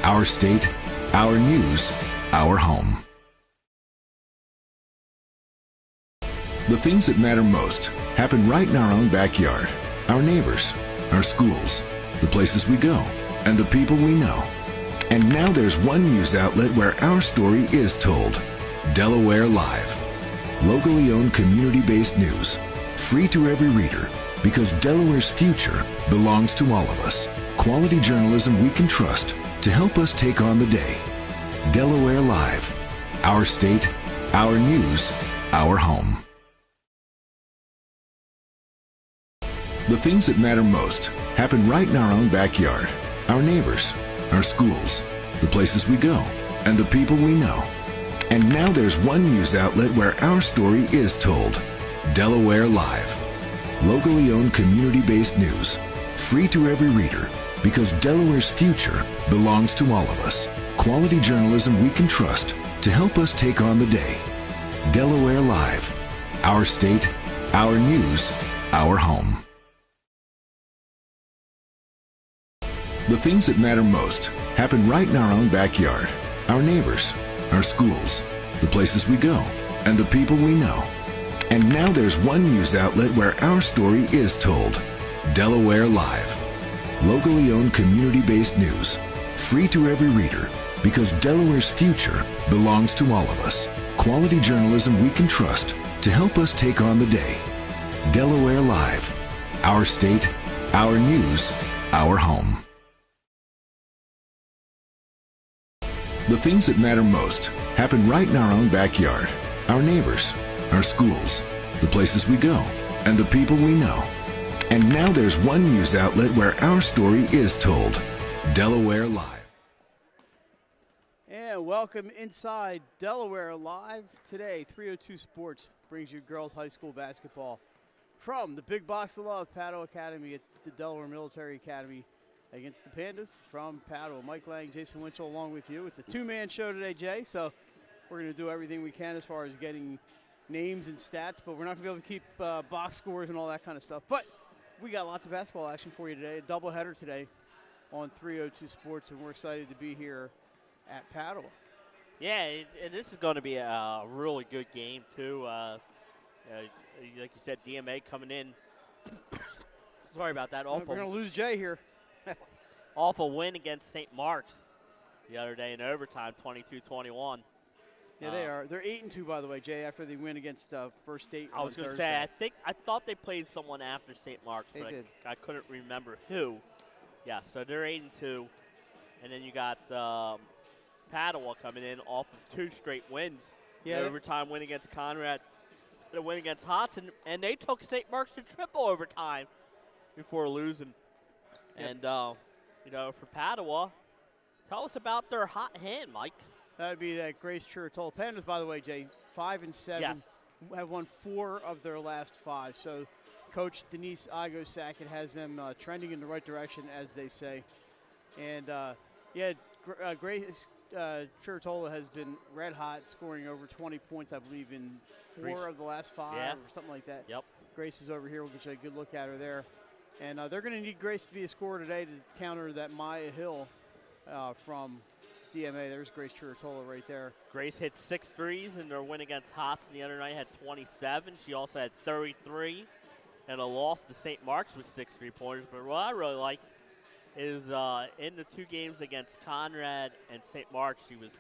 our state, our news, our home. The things that matter most happen right in our own backyard. Our neighbors, our schools, the places we go, and the people we know. And now there's one news outlet where our story is told. Delaware Live. Locally owned community-based news. Free to every reader, because Delaware's future belongs to all of us. Quality journalism we can trust to help us take on the day. Delaware Live. Our state, our news, our home. The things that matter most happen right in our own backyard. Our neighbors, our schools, the places we go, and the people we know. And now there's one news outlet where our story is told. Delaware Live. Locally owned community-based news. Free to every reader, because Delaware's future belongs to all of us. Quality journalism we can trust to help us take on the day. Delaware Live. Our state, our news, our home. The things that matter most happen right in our own backyard. Our neighbors, our schools, the places we go, and the people we know. And now there's one news outlet where our story is told. Delaware Live. Locally owned community-based news. Free to every reader, because Delaware's future belongs to all of us. Quality journalism we can trust to help us take on the day. Delaware Live. Our state, our news, our home. The things that matter most happen right in our own backyard. Our neighbors, our schools, the places we go, and the people we know. And now there's one news outlet where our story is told. Delaware Live. And welcome inside Delaware Live. Today, 302 Sports brings you girls high school basketball. From the Big Box of Love, Padua Academy, it's the Delaware Military Academy against the Pandas from Padua. Mike Lang, Jason Winchell along with you. It's a two-man show today, Jay, so we're going to do everything we can as far as getting names and stats, but we're not going to be able to keep box scores and all that kind of stuff. But we got lots of basketball action for you today, a doubleheader today on 302 Sports, and we're excited to be here at Padua. Yeah, and this is going to be a really good game, too. Like you said, DMA coming in. Sorry about that. We're going to lose Jay here. Awful win against St. Mark's the other day in overtime, 22-21. Yeah, they are. They're 8-2, by the way, Jay, after they win against First State on I was going to Thursday. say, I thought they played someone after St. Mark's, but I couldn't remember who. Yeah, so they're 8-2. And then you got Padua coming in off of 2 straight wins. Yeah, An overtime win against Conrad, a win against Hodson, and they took St. Mark's to triple overtime before losing. Yeah. And, for Padua, tell us about their hot hand, Mike. That would be that Grace Churatola. Pandas, by the way, Jay, 5-7, Yes. have won 4 of their last 5. So Coach Denise Igo-Sackett has them trending in the right direction, as they say. And, Grace Churatola has been red hot, scoring over 20 points, I believe, in 4 of the last 5 or something like that. Yep. Grace is over here. We'll get you a good look at her there. And they're going to need Grace to be a scorer today to counter that Maya Hill from DMA. There's Grace Churatola right there. Grace hit 6 threes in their win against Hodson the other night, had 27. She also had 33 and a loss to St. Mark's with 6 3-pointers. But what I really like is in the 2 games against Conrad and St. Mark's, she was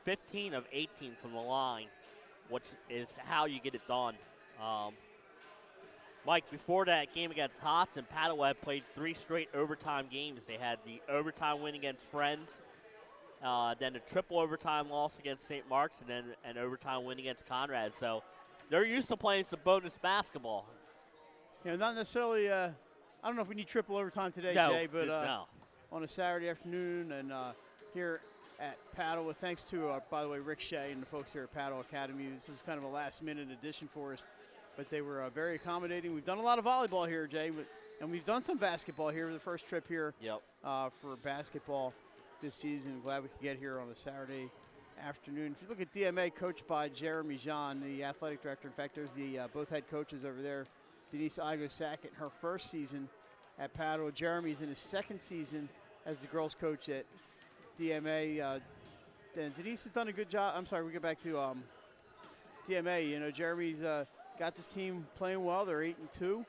15 of 18 from the line, which is how you get it done. Mike, before that game against Hodson, Padua had played 3 straight overtime games. They had the overtime win against Friends, then a triple overtime loss against St. Mark's, and then an overtime win against Conrad. So they're used to playing some bonus basketball. Not necessarily I don't know if we need triple overtime today, No, Jay, but no. on a Saturday afternoon and here at Padua, thanks to, by the way, Rick Shea and the folks here at Padua Academy. This was kind of a last-minute addition for us, but they were very accommodating. We've done a lot of volleyball here, Jay, and we've done some basketball here. The first trip here for basketball this season. Glad we could get here on a Saturday afternoon. If you look at DMA, coached by Jeremy Jean, the athletic director. In fact, there's the both head coaches over there. Denise Igo-Sackett, her first season at Padua. Jeremy's in his second season as the girls coach at DMA. And Denise has done a good job. I'm sorry, we get back to DMA. You know, Jeremy's got this team playing well. They're 8-2.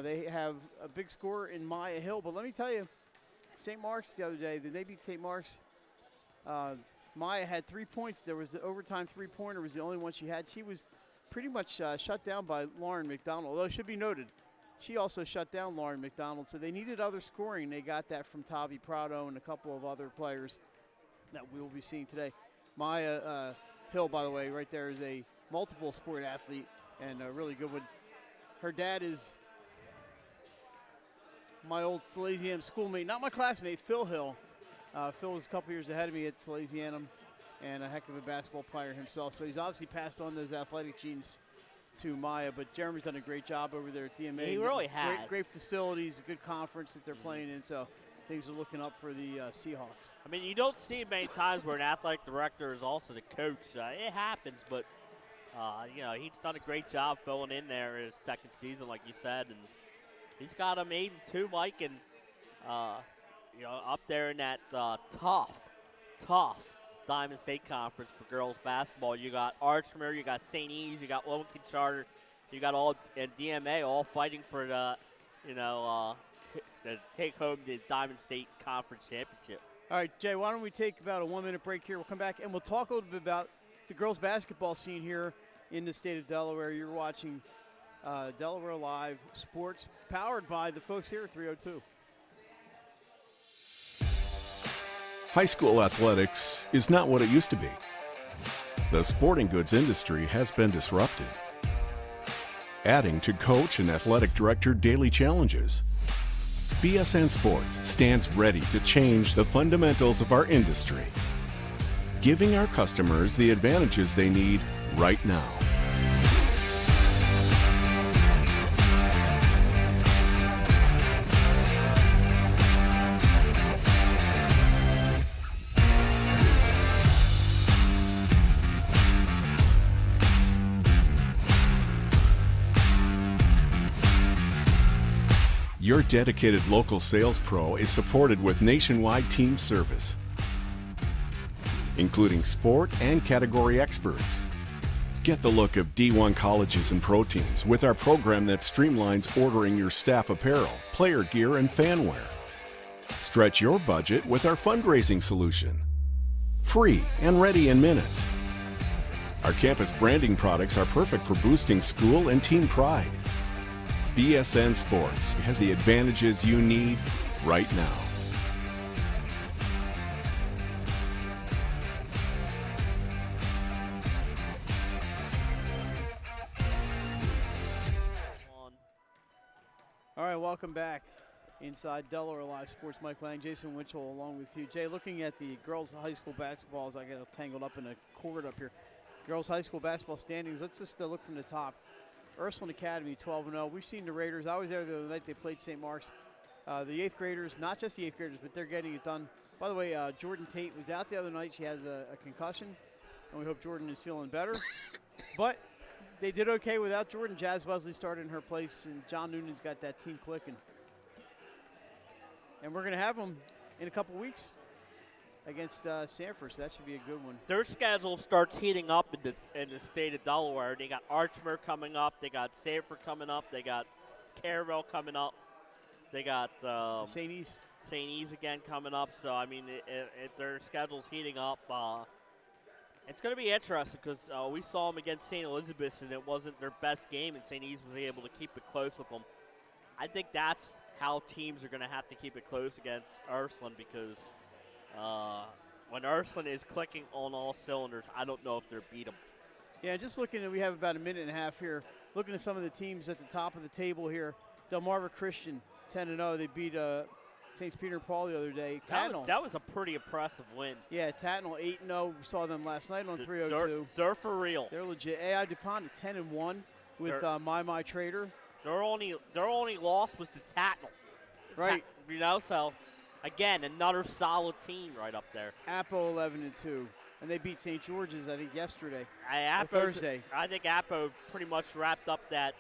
They have a big score in Maya Hill. But let me tell you, St. Mark's the other day, they beat St. Mark's. Maya had 3 points. There was the overtime three-pointer was the only one she had. She was pretty much shut down by Lauren McDonald. Although it should be noted, she also shut down Lauren McDonald. So they needed other scoring. They got that from Tavi Prado and a couple of other players that we will be seeing today. Maya Hill, by the way, right there is a multiple sport athlete and a really good one. Her dad is my old Salesianum schoolmate, not my classmate, Phil Hill. Phil was a couple years ahead of me at Salesianum and a heck of a basketball player himself. So he's obviously passed on those athletic genes to Maya, but Jeremy's done a great job over there at DMA. He really has. Great facilities, a good conference that they're playing in, so things are looking up for the Seahawks. I mean, you don't see many times where an athletic director is also the coach. It happens, but, you know, he's done a great job filling in there in his second season, like you said, and he's got them 8-2, Mike, and, you know, up there in that tough Diamond State Conference for girls basketball. You got Archmere, you got St. E's, you got Wilmington Charter, you got all and DMA all fighting for the, you know, to take home the Diamond State Conference championship. All right, Jay, why don't we take about a 1 minute break here? We'll come back and we'll talk a little bit about the girls basketball scene here in the state of Delaware. You're watching Delaware Live Sports, powered by the folks here at 302. High school athletics is not what it used to be. The sporting goods industry has been disrupted, adding to coach and athletic director daily challenges. BSN Sports stands ready to change the fundamentals of our industry, giving our customers the advantages they need right now. Your dedicated local sales pro is supported with nationwide team service, including sport and category experts. Get the look of D1 colleges and pro teams with our program that streamlines ordering your staff apparel, player gear, and fan wear. Stretch your budget with our fundraising solution. Free and ready in minutes. Our campus branding products are perfect for boosting school and team pride. BSN Sports has the advantages you need right now. All right, welcome back inside Delaware Live Sports. Mike Lang, Jason Winchell along with you. Jay, looking at the girls high school basketball as I get tangled up in a cord up here. Girls high school basketball standings, let's just look from the top. Ursuline Academy 12-0. We've seen the Raiders. I was there the other night. They played St. Mark's. The 8th graders, not just the 8th graders, but they're getting it done. By the way, Jordan Tate was out the other night. She has a concussion, and we hope Jordan is feeling better. But they did okay without Jordan. Jazz Wesley started in her place, and John Noonan's got that team clicking. And we're going to have them in a couple weeks against Sanford, so that should be a good one. Their schedule starts heating up in the state of Delaware. They got Archmere coming up. They got Sanford coming up. They got Caravelle coming up. They got St. E's. St. E's again coming up. So, I mean, their schedule's heating up. It's going to be interesting because we saw them against St. Elizabeth, and it wasn't their best game, and St. E's was able to keep it close with them. I think that's how teams are going to have to keep it close against Ursuline because when Ursuline is clicking on all cylinders, I don't know if they're beat them. Yeah, just looking at, we have about a minute and a half here. Looking at some of the teams at the top of the table here. Delmarva Christian, 10-0. They beat St. Peter and Paul the other day. That was a pretty impressive win. Yeah, Tatnall 8-0. We saw them last night on 302. They're for real. They're legit. AI DuPont at 10-1 with My Trader. Their only loss was to Tatnall. Right. You know, so again, another solid team right up there. Appo 11-2, and they beat St. George's I think yesterday. Thursday. I think Appo pretty much wrapped up that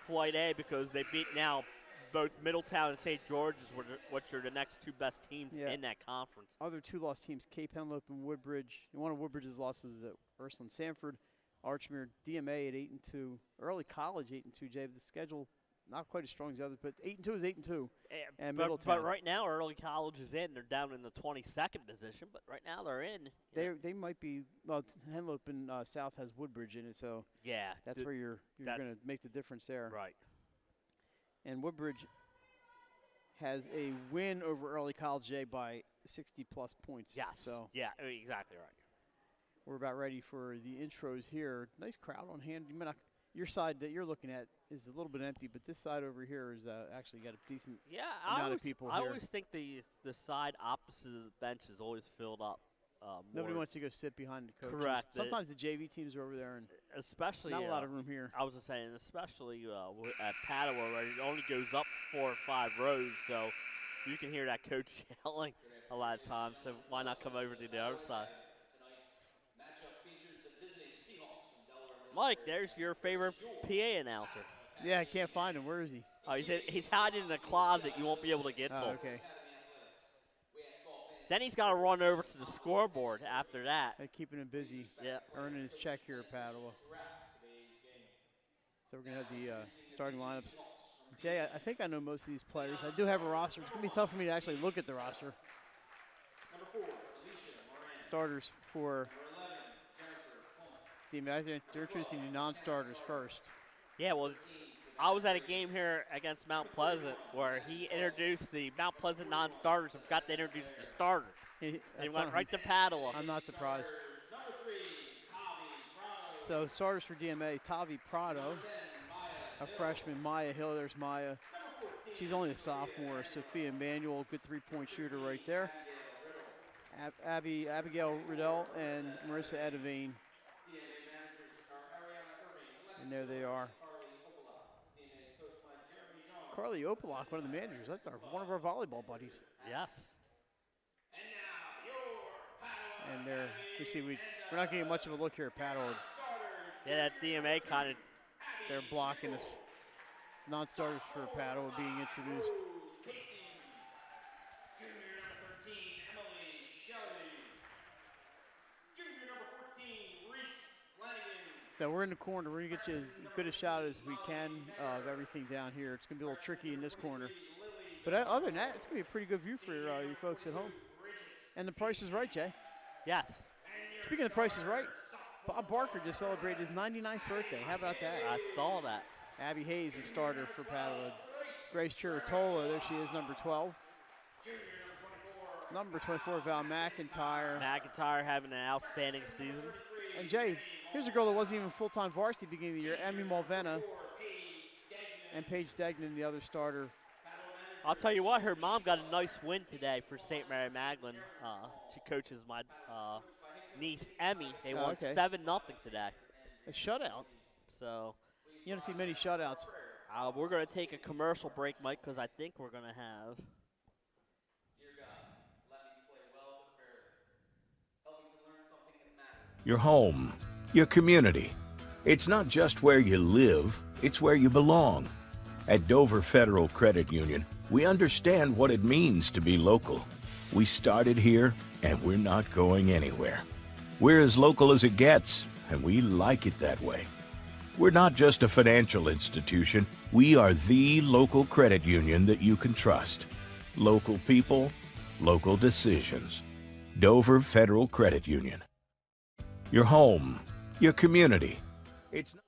Flight A because they beat now both Middletown and St. George's, which are the next two best teams Yeah. in that conference. Other two lost teams, Cape Henlope and Woodbridge. And one of Woodbridge's losses is at Ursuline Sanford. Archmere, DMA at 8-2. Early College 8-2. Jay, the schedule not quite as strong as the others, but 8-2 is 8-2. And Middletown. But right now, Early College is in. They're down in the 22nd position, but right now they're in. They might be. Well, Henlope and South has Woodbridge in it, so yeah, that's where you're going to make the difference there. Right. And Woodbridge has a win over Early College Jay by 60-plus points. Yes. So yeah, exactly right. we're about ready for the intros here. Nice crowd on hand. You may not, your side that you're looking at is a little bit empty, but this side over here is actually got a decent amount of people I here. always think the side opposite of the bench is always filled up. Nobody more. wants to go sit behind the coaches. Correct. Sometimes the JV teams are over there, and Especially not a lot of room here. I was just saying, especially at Padua, where it only goes up 4 or 5 rows, so you can hear that coach yelling a lot of times. So why not come over to the other side? Mike, there's your favorite PA announcer. Yeah, I can't find him. Where is he? Oh, he's hiding in the closet. You won't be able to get to him. Okay. Then he's got to run over to the scoreboard after that. Keeping him busy. Yeah. Earning his check here at Padua. So we're going to have the starting lineups. Jay, I think I know most of these players. I do have a roster. It's going to be tough for me to actually look at the roster. Starters for DMA. They're introducing the non-starters first. Yeah, well, I was at a game here against Mount Pleasant where he introduced the Mount Pleasant non-starters and forgot to introduce the starters. He went right to Padua. I'm not surprised. So starters for DMA, Tavi Prado, a freshman. Maya Hill, there's Maya. She's only a sophomore. Sophia Manuel, good three-point shooter right there. Abigail Riddell and Marissa Edavine. And there they are. Carly Opalak, one of the managers. That's one of our volleyball buddies. Yes. And there, you see, we're not getting much of a look here at Padua. Yeah, that DMA kind of. They're blocking us. Non-starters for Padua being introduced. So we're in the corner. We're going to get you as good a shot as we can of everything down here. It's going to be a little tricky in this corner. But other than that, it's going to be a pretty good view for you folks at home. And the price is right, Jay. Yes. Speaking of the price is right, Bob Barker just celebrated his 99th birthday. How about that? I saw that. Abby Hayes, a starter for Padua. Grace Chiritola, there she is, number 12. Number 24, Val McIntyre. McIntyre having an outstanding season. And Jay, here's a girl that wasn't even full-time varsity beginning of the year, Emmy Mulvena. And Paige Degnan, the other starter. I'll tell you what, her mom got a nice win today for St. Mary Magdalene. She coaches my niece, Emmy. They won 7-0 today. A shutout. So you don't see many shutouts. We're going to take a commercial break, Mike, because I think we're going to have. Dear God, let me play well but fairly. Help me to learn something that matters. Your home, your community. It's not just where you live, it's where you belong. At Dover Federal Credit Union, we understand what it means to be local. We started here, and we're not going anywhere. We're as local as it gets, and we like it that way. We're not just a financial institution. We are the local credit union that you can trust. Local people, local decisions. Dover Federal Credit Union. Your home, your community. It's not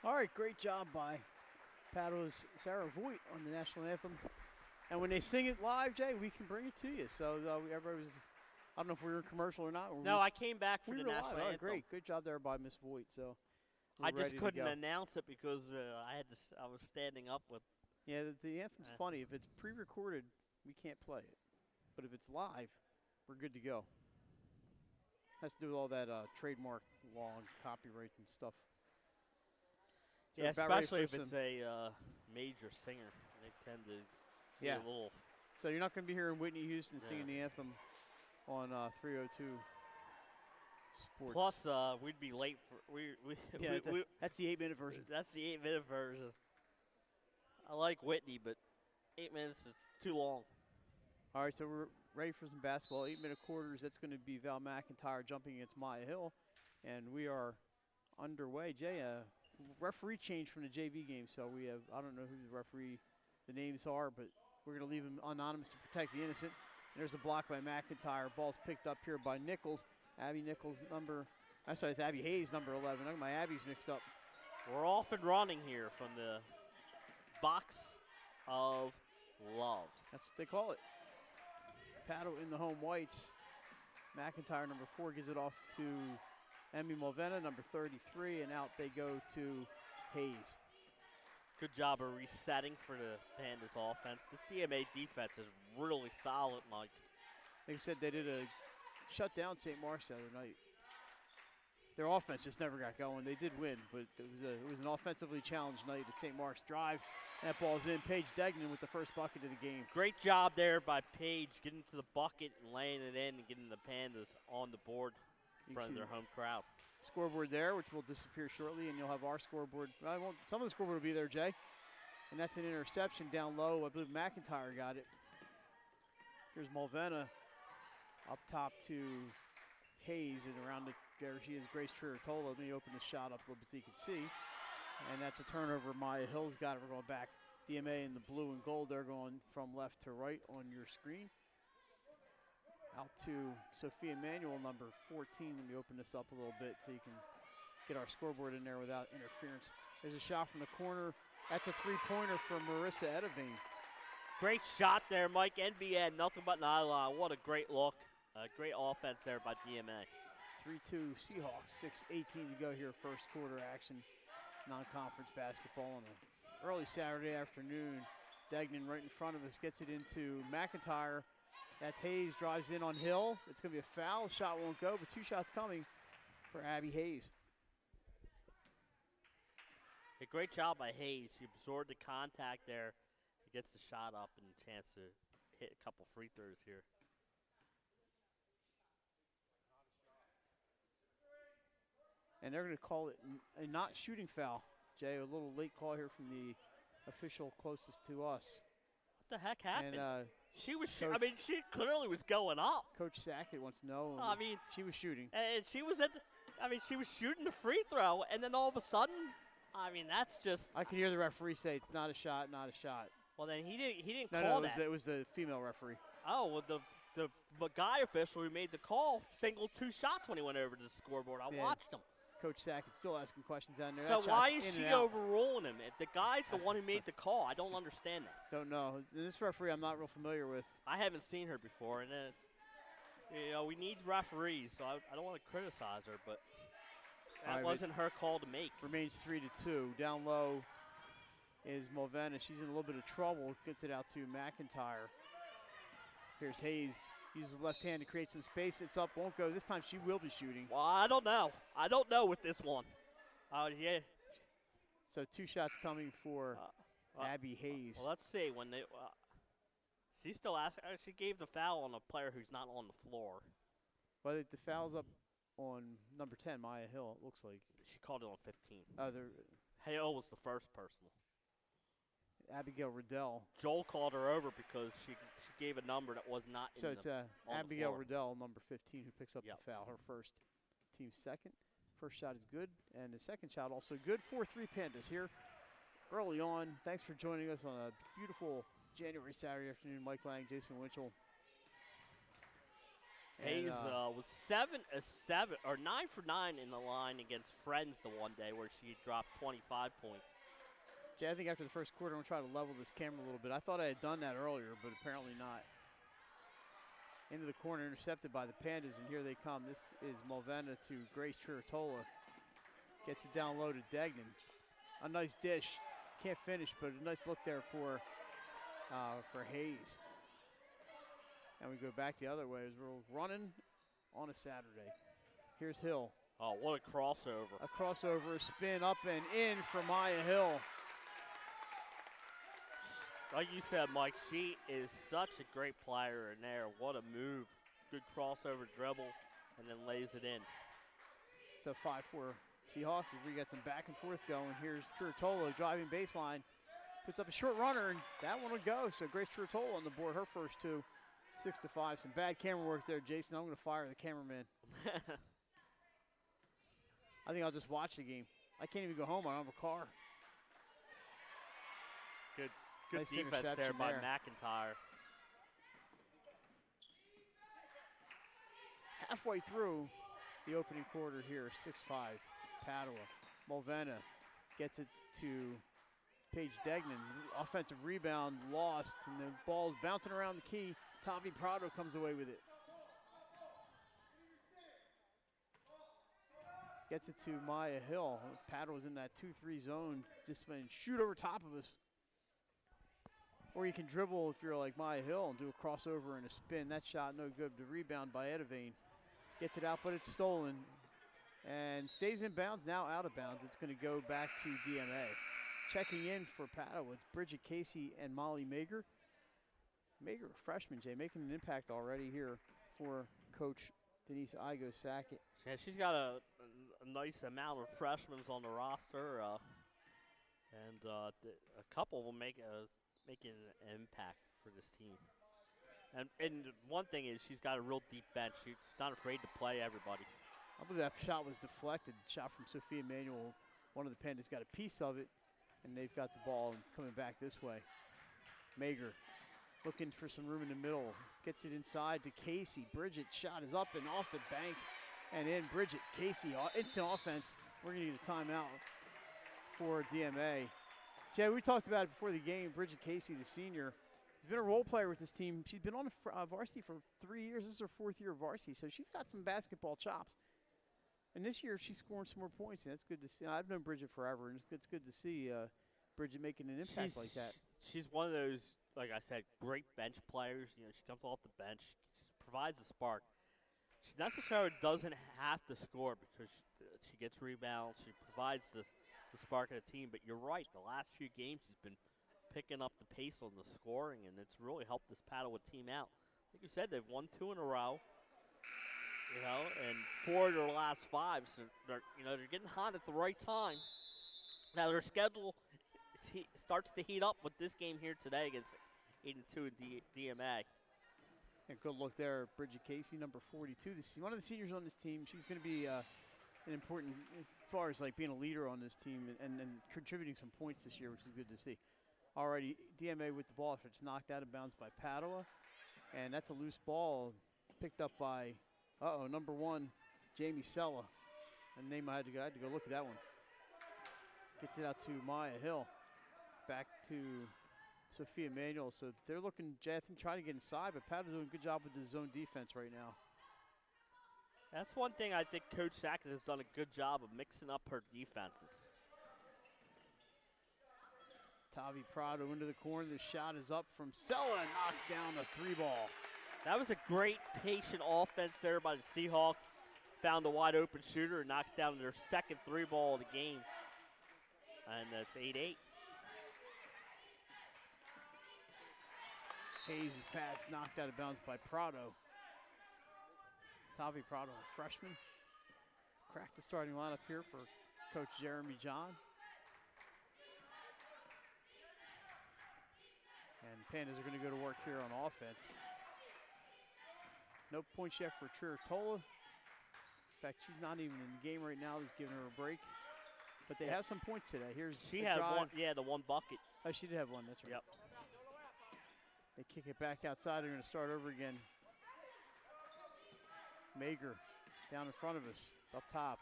All right, great job by Padua's Sarah Voigt on the national anthem. And when they sing it live, Jay, we can bring it to you. So everybody was, I don't know if we were in commercial or not. Or No, I came back for we the were national live. anthem. Oh, great. Good job there by Miss Voigt. So we're I just ready to couldn't go. announce it because I was standing up with. Yeah, the anthem's funny. If it's pre-recorded, we can't play it. But if it's live, we're good to go. Has to do with all that trademark law and copyright and stuff. So Yeah, about ready especially for if it's a major singer. They tend to be Yeah. a little. So you're not going to be hearing Whitney Houston Yeah. singing the anthem on 302 Sports. Plus, we'd be late for yeah, that's the 8-minute version. That's the 8-minute version. I like Whitney, but 8 minutes is too long. All right, so we're ready for some basketball. 8-minute quarters. That's going to be Val McIntyre jumping against Maya Hill, and we are underway. Jay, referee change from the JV game, so we have, I don't know who the referee, the names are, but we're going to leave them anonymous to protect the innocent. And there's a block by McIntyre. Ball's picked up here by Nichols. Abby Nichols, it's Abby Hayes, number 11. I got my Abby's mixed up. We're off and running here from the box of love. That's what they call it. Padua in the home whites. McIntyre, number 4, gives it off to Emmy Mulvena, number 33, and out they go to Hayes. Good job of resetting for the Pandas offense. This DMA defense is really solid, Mike. Like I said, they did a shutdown St. Mark's the other night. Their offense just never got going. They did win, but it was an offensively challenged night at St. Mark's. Drive, that ball's in. Paige Degnan with the first bucket of the game. Great job there by Paige getting to the bucket and laying it in and getting the Pandas on the board in front of their home crowd. Scoreboard there, which will disappear shortly, and you'll have our scoreboard. Some of the scoreboard will be there, Jay. And that's an interception down low. I believe McIntyre got it. Here's Mulvena up top to Hayes, and around there she is, Grace Triatola. Let me open the shot up a little bit so you can see. And that's a turnover. Maya Hill's got it. We're going back. DMA in the blue and gold. They're going from left to right on your screen. Out to Sophia Manuel, number 14. Let me open this up a little bit so you can get our scoreboard in there without interference. There's a shot from the corner. That's a three-pointer from Marissa Edevine. Great shot there, Mike. NBN, nothing but an eye line. What a great look. Great offense there by DMA. 3-2 Seahawks, 6:18 to go here, first quarter action. Non-conference basketball on an early Saturday afternoon. Degnan right in front of us gets it into McIntyre. That's Hayes, drives in on Hill. It's going to be a foul. Shot won't go, but 2 shots coming for Abby Hayes. A great job by Hayes. She absorbed the contact there. He gets the shot up and a chance to hit a couple free throws here. And they're going to call it a not shooting foul. Jay, a little late call here from the official closest to us. What the heck happened? And she was, she clearly was going up. Coach Sackett wants to know. I mean, she was shooting. And she was she was shooting the free throw, and then all of a sudden, that's just. I can hear the referee say it's not a shot, not a shot. Well, then he didn't no, call that. It was the female referee. Oh, well, the guy official who made the call singled 2 shots when he went over to the scoreboard. I watched him. Coach Sackett's still asking questions down there. So why is she overruling him? If the guy's the one who made the call, I don't understand that. Don't know. This referee I'm not real familiar with. I haven't seen her before, and we need referees, so I don't want to criticize her, but that wasn't her call to make. Remains 3-2. Down low is Mulvena. She's in a little bit of trouble. Gets it out to McIntyre. Here's Hayes. Uses left hand to create some space. It's up, won't go. This time she will be shooting. Well, I don't know. I don't know with this one. Yeah. So 2 shots coming for Abby Hayes. Well, let's see. When they, she still asked. She gave the foul on a player who's not on the floor. Well, the foul's up on number 10, Maya Hill, it looks like. She called it on 15. Hill was the first personal. Abigail Riddell. Joel called her over because she gave a number that was not in so it's Abigail Riddell, number 15, who picks up the foul, her first, team second. First shot is good, and the second shot also good. 4-3 Pandas here early on. Thanks for joining us on a beautiful January Saturday afternoon. Mike Lang, Jason Winchell. Hayes was 7-7 or 9 for 9 in the line against Friends the one day where she dropped 25 points. Jay, I think after the first quarter, I'm going to try to level this camera a little bit. I thought I had done that earlier, but apparently not. Into the corner, intercepted by the Pandas, and here they come. This is Mulvena to Grace Chiritola. Gets it down low to Degnan. A nice dish. Can't finish, but a nice look there for Hayes. And we go back the other way as we're running on a Saturday. Here's Hill. Oh, what a crossover. A crossover, a spin up and in for Maya Hill. Like you said, Mike, she is such a great player in there. What a move. Good crossover dribble, and then lays it in. So 5-4 Seahawks as we got some back and forth going. Here's Chiritola driving baseline. Puts up a short runner, and that one will go. So Grace Chiritola on the board, her first two. 6-5. Some bad camera work there, Jason. I'm going to fire the cameraman. I think I'll just watch the game. I can't even go home. I don't have a car. Good Nice defense there by there. McIntyre. Halfway through the opening quarter here, 6-5. Padua. Mulvena gets it to Paige Degnan. Offensive rebound lost, and the ball's bouncing around the key. Tavi Prado comes away with it. Gets it to Maya Hill. Padua's in that 2-3 zone. Just went and shoot over top of us. Or you can dribble if you're like Maya Hill and do a crossover and a spin. That shot no good. The rebound by Edavane. Gets it out, but it's stolen. And stays in bounds, now out of bounds. It's going to go back to DMA. Checking in for Padua, it's Bridget Casey and Molly Mager. Mager, a freshman, Jay, making an impact already here for Coach Denise Igo-Sackett. Yeah, she's got a nice amount of freshmen on the roster, and a couple will make an impact for this team. And one thing is she's got a real deep bench. She's not afraid to play everybody. I believe that shot was deflected. Shot from Sophia Emanuel. One of the Pandas got a piece of it, and they've got the ball coming back this way. Mager looking for some room in the middle. Gets it inside to Casey. Bridget shot is up and off the bank and in. Bridget, Casey, instant offense. We're going to get a timeout for DMA. Jay, we talked about it before the game. Bridget Casey, the senior, has been a role player with this team. She's been on varsity for 3 years. This is her 4th year of varsity, so she's got some basketball chops. And this year she's scoring some more points, and that's good to see. I've known Bridget forever, and it's good to see Bridget making an impact like that. She's one of those, like I said, great bench players. You know, she comes off the bench, provides a spark. She necessarily doesn't have to score because she gets rebounds. She provides the spark of the team. But you're right, the last few games she's been picking up the pace on the scoring, and it's really helped this Padua team out. Like you said, they've won 2 in a row. You know, and 4 of their last 5, so they're getting hot at the right time. Now their schedule starts to heat up with this game here today against 8-2 and DMA. Yeah, good look there, Bridget Casey, number 42. One of the seniors on this team. She's going to be an important as far as like being a leader on this team and contributing some points this year, which is good to see. Alrighty, DMA with the ball. It's knocked out of bounds by Padua, and that's a loose ball picked up by. Number 1, Jamie Sella. And name I had to go look at that one. Gets it out to Maya Hill. Back to Sophia Emanuel. So they're looking, Jathan, trying to get inside, but Padua's doing a good job with the zone defense right now. That's one thing I think Coach Sackett has done a good job of mixing up her defenses. Tavi Prado into the corner. The shot is up from Sella and knocks down a 3-ball. That was a great patient offense there by the Seahawks. Found a wide open shooter and knocks down their second 3-ball of the game. And that's 8-8. Hayes' pass knocked out of bounds by Prado. Tavi Prado, a freshman. Cracked the starting lineup here for Coach Jeremy John. And Pandas are going to go to work here on offense. No points yet for Chiritola. In fact, she's not even in the game right now. He's giving her a break. But they have some points today. She had one, the one bucket. Oh, she did have one, that's right. Yep. They kick it back outside. They're going to start over again. Mager down in front of us, up top.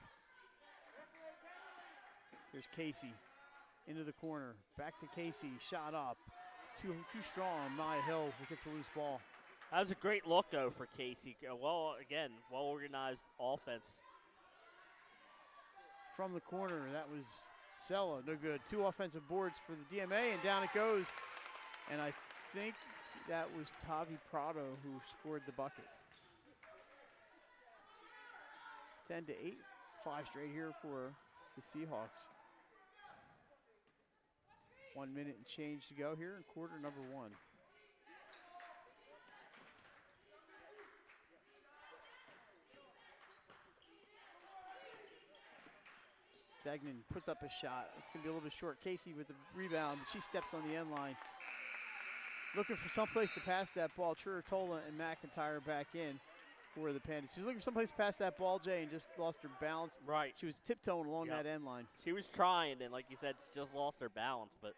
Here's Casey into the corner. Back to Casey, shot up. Too strong. Maya Hill gets a loose ball. That was a great look, though, for Casey. Well, again, well-organized offense. From the corner, that was Sella, no good. 2 offensive boards for the DMA, and down it goes. And I think that was Tavi Prado who scored the bucket. 10-8, 5 straight here for the Seahawks. 1 minute and change to go here in quarter number 1. Degnan puts up a shot. It's going to be a little bit short. Casey with the rebound, but she steps on the end line. Looking for someplace to pass that ball. Chiritola and McIntyre back in for the Panthers. She's looking for someplace to pass that ball, Jay, and just lost her balance. Right. She was tiptoeing along that end line. She was trying, and like you said, she just lost her balance. But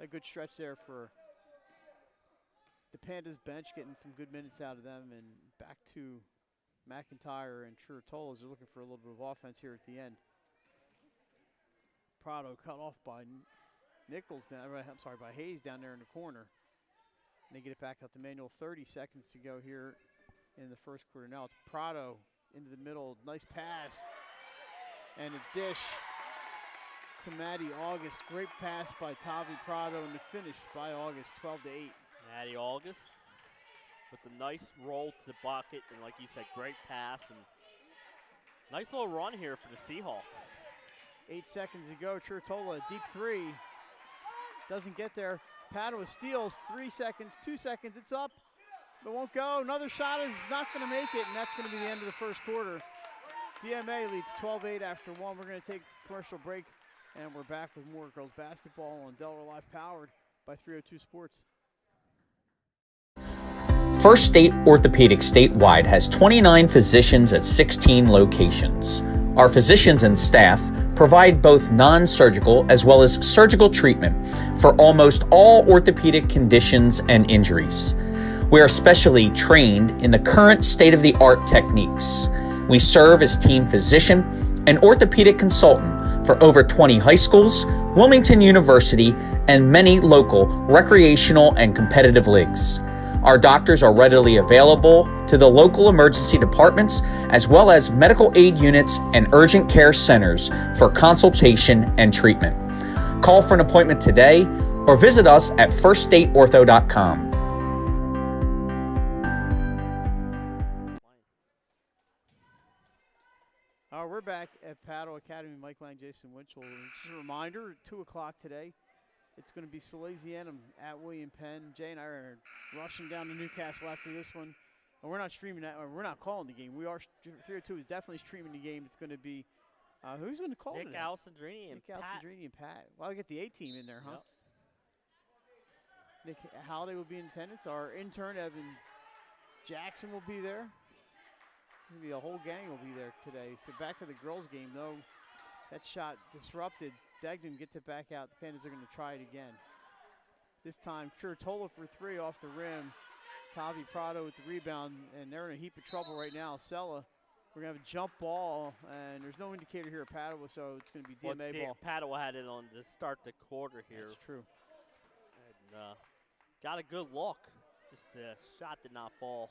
a good stretch there for the Pandas bench, getting some good minutes out of them. And back to McIntyre and Chiritola as they're looking for a little bit of offense here at the end. Prado cut off by Nichols down, I'm sorry, by Hayes down there in the corner. And they get it back out to Manuel. 30 seconds to go here in the first quarter. Now it's Prado into the middle. Nice pass. And a dish to Maddie August. Great pass by Tavi Prado, and the finish by August, 12-8. Maddie August with a nice roll to the bucket, and like you said, great pass. And nice little run here for the Seahawks. 8 seconds to go. Chiritola, deep 3. Doesn't get there. Padua steals. 3 seconds, 2 seconds. It's up, but won't go. Another shot is not going to make it, and that's going to be the end of the first quarter. DMA leads 12-8 after 1. We're going to take a commercial break, and we're back with more girls basketball on Delaware Live, powered by 302 Sports. First State Orthopedic statewide has 29 physicians at 16 locations. Our physicians and staff provide both non-surgical as well as surgical treatment for almost all orthopedic conditions and injuries. We are specially trained in the current state-of-the-art techniques. We serve as team physician and orthopedic consultant for over 20 high schools, Wilmington University, and many local recreational and competitive leagues. Our doctors are readily available to the local emergency departments as well as medical aid units and urgent care centers for consultation and treatment. Call for an appointment today or visit us at firststateortho.com. We're back at Padua Academy. Mike Lang, Jason Winchell. Just a reminder, 2 o'clock today. It's going to be Salesianum at William Penn. Jay and I are rushing down to Newcastle after this one. And we're not streaming that. We're not calling the game. We are 302 is definitely streaming the game. It's going to be who's going to call it? Nick Alessandrini and Pat. Alessandrini and Pat. Well, I'll get the A team in there, huh? Yep. Nick Halliday will be in attendance. Our intern Evan Jackson will be there. Maybe a whole gang will be there today. So back to the girls game though. That shot disrupted. Degnan gets it back out. The Pandas are going to try it again. This time, Chiritola for 3 off the rim. Tavi Prado with the rebound, and they're in a heap of trouble right now. Sella, we're going to have a jump ball, and there's no indicator here at Padua, so it's going to be DMA ball. Padua had it on to start the quarter here. That's true. And got a good look. Just the shot did not fall.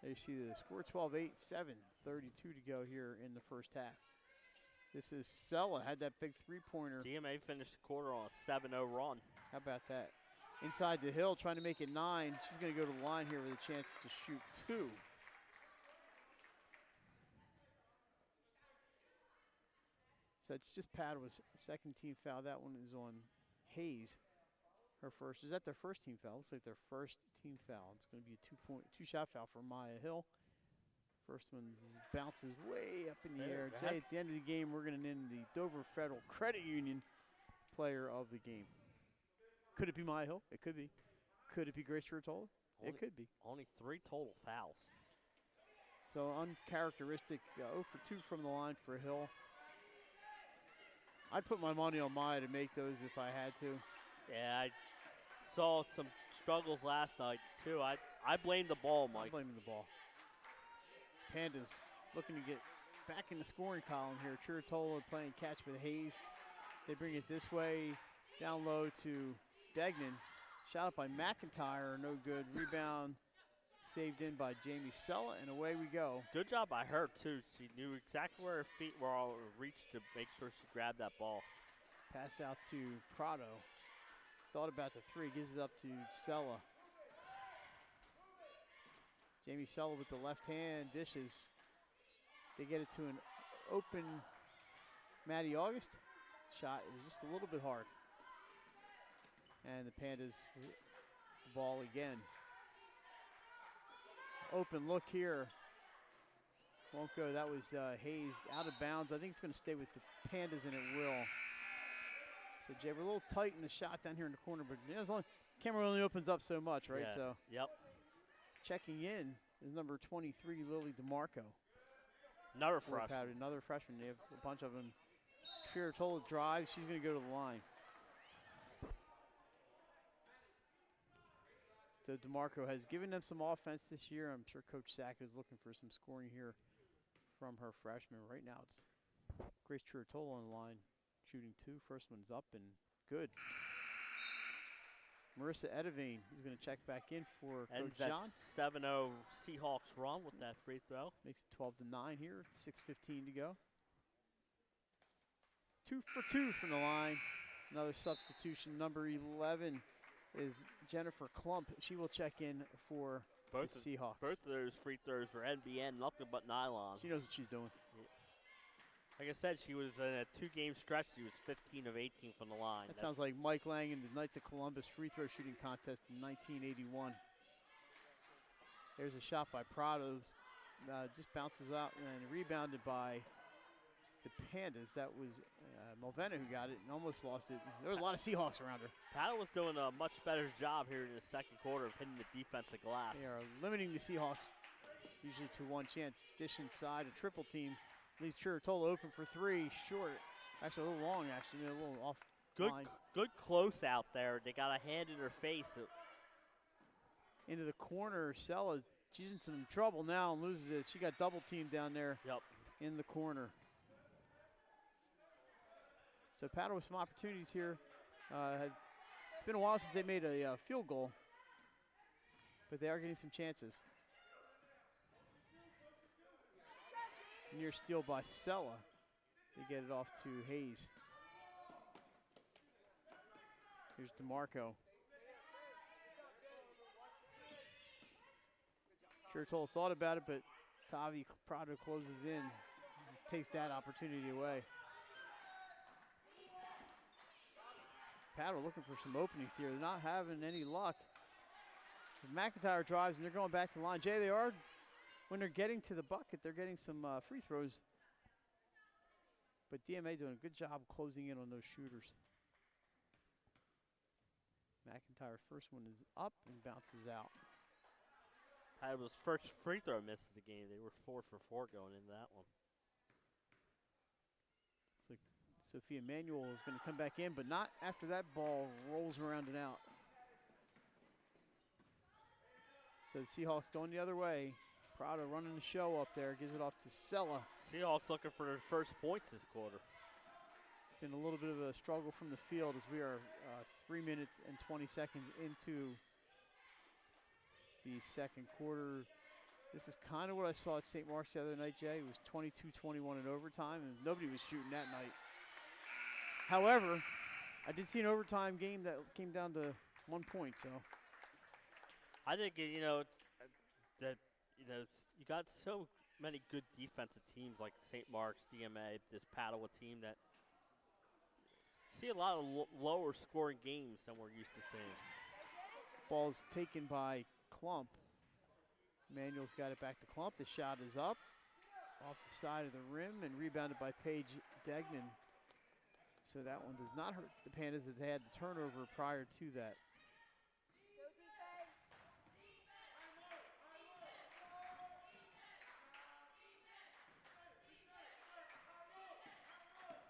There you see the score, 12-8, 7:32 to go here in the first half. This is Sella, had that big three-pointer. DMA finished the quarter on a 7-0 run. How about that? Inside the hill, trying to make it 9. She's going to go to the line here with a chance to shoot 2. So it's just Padua's second team foul. That one is on Hayes. Her first. Is that their first team foul? Looks like their first team foul. It's going to be a two-shot foul for Maya Hill. First one bounces way up in the air. Jay, at the end of the game, we're going to name the Dover Federal Credit Union player of the game. Could it be Maya Hill? It could be. Could it be Grace Chiritola? It could be. Only 3 total fouls. So uncharacteristic. 0 for 2 from the line for Hill. I'd put my money on Maya to make those if I had to. Yeah, I saw some struggles last night, too. I blame the ball, Mike. I'm blaming the ball. Pandas looking to get back in the scoring column here. Chiritola playing catch with Hayes. They bring it this way, down low to Degnan. Shot up by McIntyre, no good. Rebound saved in by Jamie Sella, and away we go. Good job by her, too. She knew exactly where her feet were all reached to make sure she grabbed that ball. Pass out to Prado. Thought about the three, gives it up to Sella. Jamie Sella with the left hand dishes. They get it to an open Maddie August. Shot is just a little bit hard. And the Pandas ball again. Open look here. Won't go. That was Hayes out of bounds. I think it's going to stay with the Pandas, and it will. So, Jay, we're a little tight in the shot down here in the corner, but you know, camera only opens up so much, right? Yeah. So, yep. Checking in is number 23, Lily DeMarco. Another freshman. Another freshman. They have a bunch of them. Chiritola drives. She's going to go to the line. So DeMarco has given them some offense this year. I'm sure Coach Sack is looking for some scoring here from her freshman. Right now it's Grace Chiritola on the line, shooting two. First one's up and good. Marissa Edevine is going to check back in for Coach John. 7-0 Seahawks run with that free throw. Makes it 12-9 here. 6:15 to go. 2 for 2 from the line. Another substitution. Number 11 is Jennifer Klump. She will check in for the Seahawks. Both of those free throws were NBN, nothing but nylon. She knows what she's doing. Yeah. Like I said, she was in a 2-game stretch. She was 15 of 18 from the line. That sounds like Mike Lang in the Knights of Columbus free throw shooting contest in 1981. There's a shot by Prado. Just bounces out and rebounded by the Pandas. That was Mulvena who got it and almost lost it. There was a lot of Seahawks around her. Paddle was doing a much better job here in the second quarter of hitting the defensive glass. They are limiting the Seahawks usually to one chance. Dish inside, a triple team. Leaves Chiritola open for three, short. Actually, a little long, actually, a little off line. Good close out there. They got a hand in her face. Into the corner, Sella, she's in some trouble now and loses it. She got double teamed down there in the corner. So Padua with some opportunities here. It's been a while since they made a field goal, but they are getting some chances. Near steal by Sella. They get it off to Hayes. Here's DeMarco. Chiritola thought about it, but Tavi Prado closes in. Takes that opportunity away. Padua looking for some openings here. They're not having any luck. McIntyre drives, and they're going back to the line. Jay, they are, when they're getting to the bucket, they're getting some free throws. But DMA doing a good job closing in on those shooters. McIntyre, first one is up and bounces out. Padua's first free throw miss of the game. They were 4 for 4 going into that one. Looks like Sophia Manuel is going to come back in, but not after that ball rolls around and out. So the Seahawks going the other way. Prado running the show up there, gives it off to Sella. Seahawks looking for their first points this quarter. Been a little bit of a struggle from the field as we are 3 minutes and 20 seconds into the second quarter. This is kind of what I saw at St. Mark's the other night, Jay. It was 22-21 in overtime, and nobody was shooting that night. However, I did see an overtime game that came down to 1 point, so. I think, you got so many good defensive teams like St. Mark's, DMA, this Padua team that see a lot of lower scoring games than we're used to seeing. Ball's taken by Klump. Manuel's got it back to Klump. The shot is up off the side of the rim and rebounded by Paige Degnan. So that one does not hurt the Pandas as they had the turnover prior to that.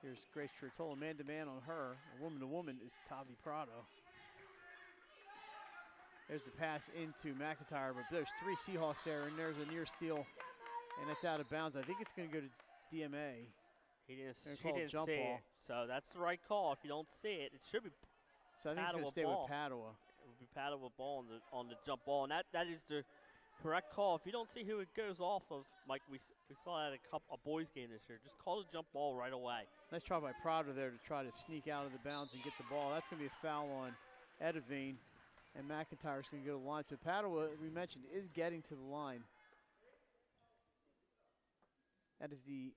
Here's Grace Chiritola, man-to-man on her. Woman-to-woman is Tavi Prado. There's the pass into McIntyre, but there's 3 Seahawks there, and there's a near steal And it's out of bounds. I think it's going to go to DMA. She didn't jump see ball. it, so that's the right call. If you don't see it, it should be So I think it's going to stay ball. with Padua. It would be Padua ball on the jump ball, and that is the correct call. If you don't see who it goes off of, Mike, we saw that at a boys game this year. Just call the jump ball right away. Nice try by Prado there to try to sneak out of the bounds and get the ball. That's going to be a foul on Edavine, and McIntyre's going to go to the line. So Padua, we mentioned, is getting to the line. That is the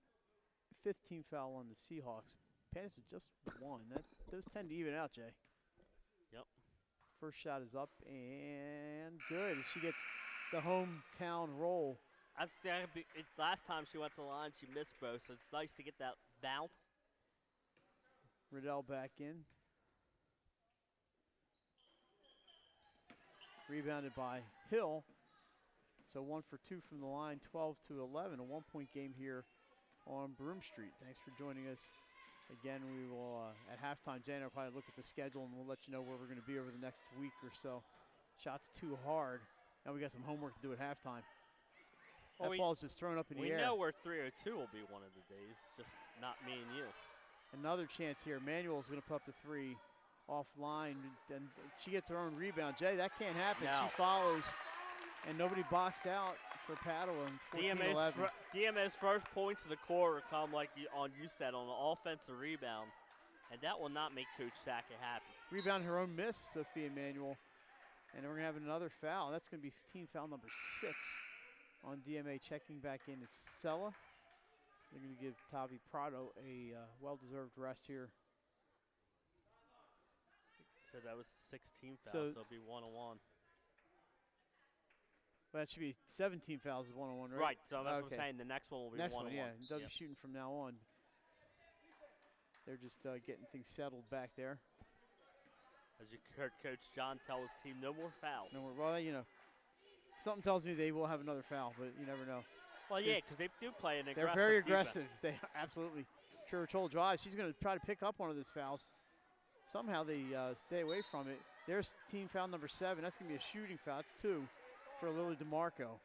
15th foul on the Seahawks. Panthers with just one. Those tend to even out, Jay. Yep. First shot is up and good. She gets the hometown roll. Last time she went to the line, she missed both, so it's nice to get that bounce. Riddell back in. Rebounded by Hill. So 1 for 2 from the line, 12-11, a 1-point game here on Broome Street. Thanks for joining us. Again, we will, at halftime, Jane will probably look at the schedule and we'll let you know where we're going to be over the next week or so. Shots too hard. Now we got some homework to do at halftime. Well, that ball's just thrown up in the air. We know where 302 will be one of the days, just not me and you. Another chance here. Manuel's going to put up the 3 offline, and she gets her own rebound. Jay, that can't happen. No. She follows, and nobody boxed out for Padua. 14-11. DMA's first points of the quarter come, like you said, on an offensive rebound, and that will not make Coach Sackett happy. Rebound her own miss, Sophia Manuel. And we're going to have another foul. That's going to be team foul number 6 on DMA. Checking back in is Sella. They're going to give Tavi Prado a well-deserved rest here. So that was 16 fouls, So it'll be 1-on-1. Well, that should be 17 fouls is 1-on-1, right? Right, so that's what I'm saying. The next one will be 1-on-1. Next one, yeah. They'll Yep. be shooting from now on. They're just getting things settled back there. As you heard Coach John tell his team, no more fouls. No more, well, you know, something tells me they will have another foul, but you never know. Well, yeah, because they do play an aggressive They're very defense. aggressive. They absolutely. Churchill drive. She's going to try to pick up one of those fouls. Somehow they stay away from it. There's team foul number 7. That's going to be a shooting foul. That's 2 for Lily DeMarco.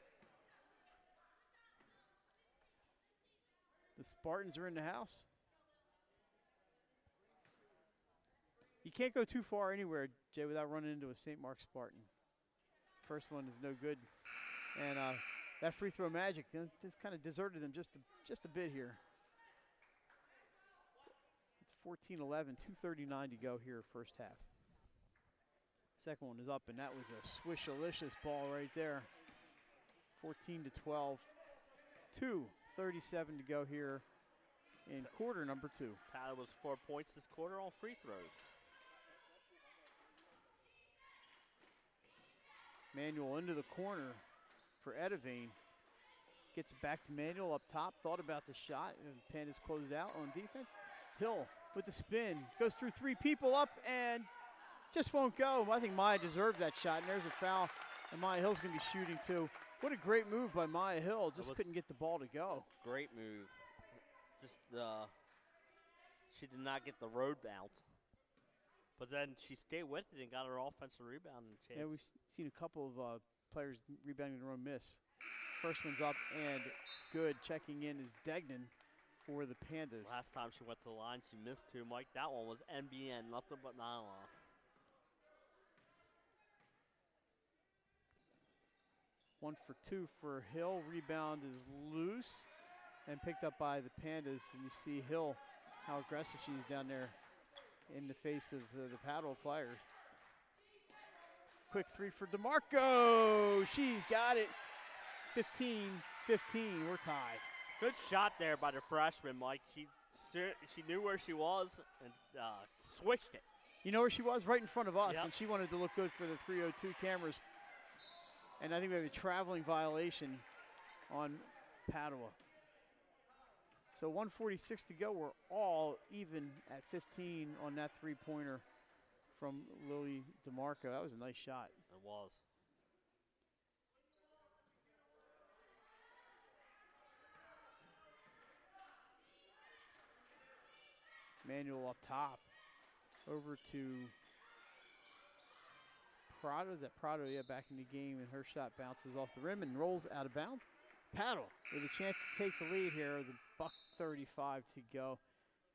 The Spartans are in the house. You can't go too far anywhere, Jay, without running into a St. Mark Spartan. First one is no good. And that free throw magic just kind of deserted them just a bit here. It's 14-11, 2:39 to go here first half. Second one is up, and that was a swish-alicious ball right there. 14-12, 2:37 to go here in quarter number 2. Tyler was 4 points this quarter on free throws. Manuel into the corner for Edavine. Gets it back to Manuel up top. Thought about the shot. And Pandas closed out on defense. Hill with the spin. Goes through 3 people up and just won't go. I think Maya deserved that shot. And there's a foul. And Maya Hill's going to be shooting too. What a great move by Maya Hill. Just couldn't get the ball to go. Great move. Just she did not get the road bounce. But then she stayed with it and got her offensive rebound and chance. Yeah, we've seen a couple of players rebounding their own miss. First one's up and good. Checking in is Degnan for the Pandas. Last time she went to the line, she missed 2, Mike. That one was NBN, nothing but nylon. One for 2 for Hill. Rebound is loose and picked up by the Pandas. And you see Hill, how aggressive she is down there in the face of the Padua players. Quick 3 for DeMarco. She's got it. 15-15. We're tied. Good shot there by the freshman, Mike. She knew where she was and switched it. You know where she was? Right in front of us. Yep. And she wanted to look good for the 302 cameras. And I think we have a traveling violation on Padua. So 1:46 to go. We're all even at 15 on that 3-pointer from Lily DeMarco. That was a nice shot. It was. Manuel up top. Over to Prado. Is that Prado? Yeah, back in the game. And her shot bounces off the rim and rolls out of bounds. Padua with a chance to take the lead here. The buck 35 to go.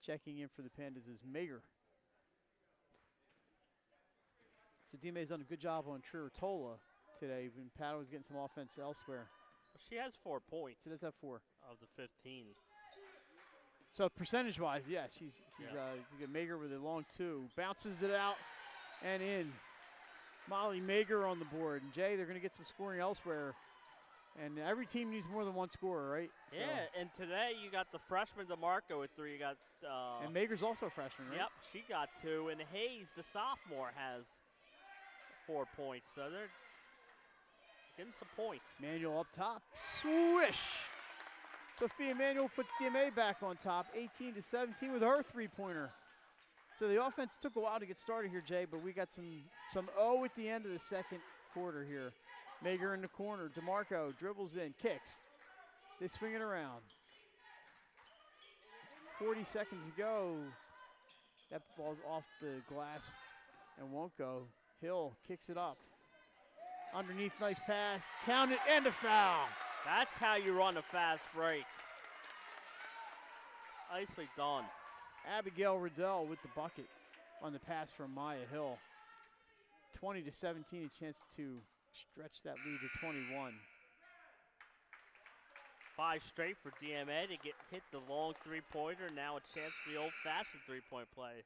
Checking in for the Pandas is Mager. So DMA's done a good job on Triotola today. When Padua's getting some offense elsewhere. She has 4 points. She does have 4 of the 15. So percentage-wise, yeah, she's got Mager with a long 2, bounces it out and in. Molly Mager on the board, and Jay, they're going to get some scoring elsewhere. And every team needs more than one scorer, right? So. Yeah, and today you got the freshman DeMarco with 3. You got and Mager's also a freshman, right? Yep, she got 2, and Hayes, the sophomore, has 4 points. So they're getting some points. Manuel up top, swish. Sophia Manuel puts DMA back on top, 18-17 with her 3-pointer. So the offense took a while to get started here, Jay, but we got some O at the end of the second quarter here. Mager in the corner, DeMarco dribbles in, kicks. They swing it around. 40 seconds to go. That ball's off the glass and won't go. Hill kicks it up. Underneath, nice pass, count it, and a foul. That's how you run a fast break. Nicely done. Abigail Riddell with the bucket on the pass from Maya Hill. 20-17, a chance to stretch that lead to 21. 5 straight for DMA to hit the long 3-pointer. Now a chance for the old-fashioned 3-point play. I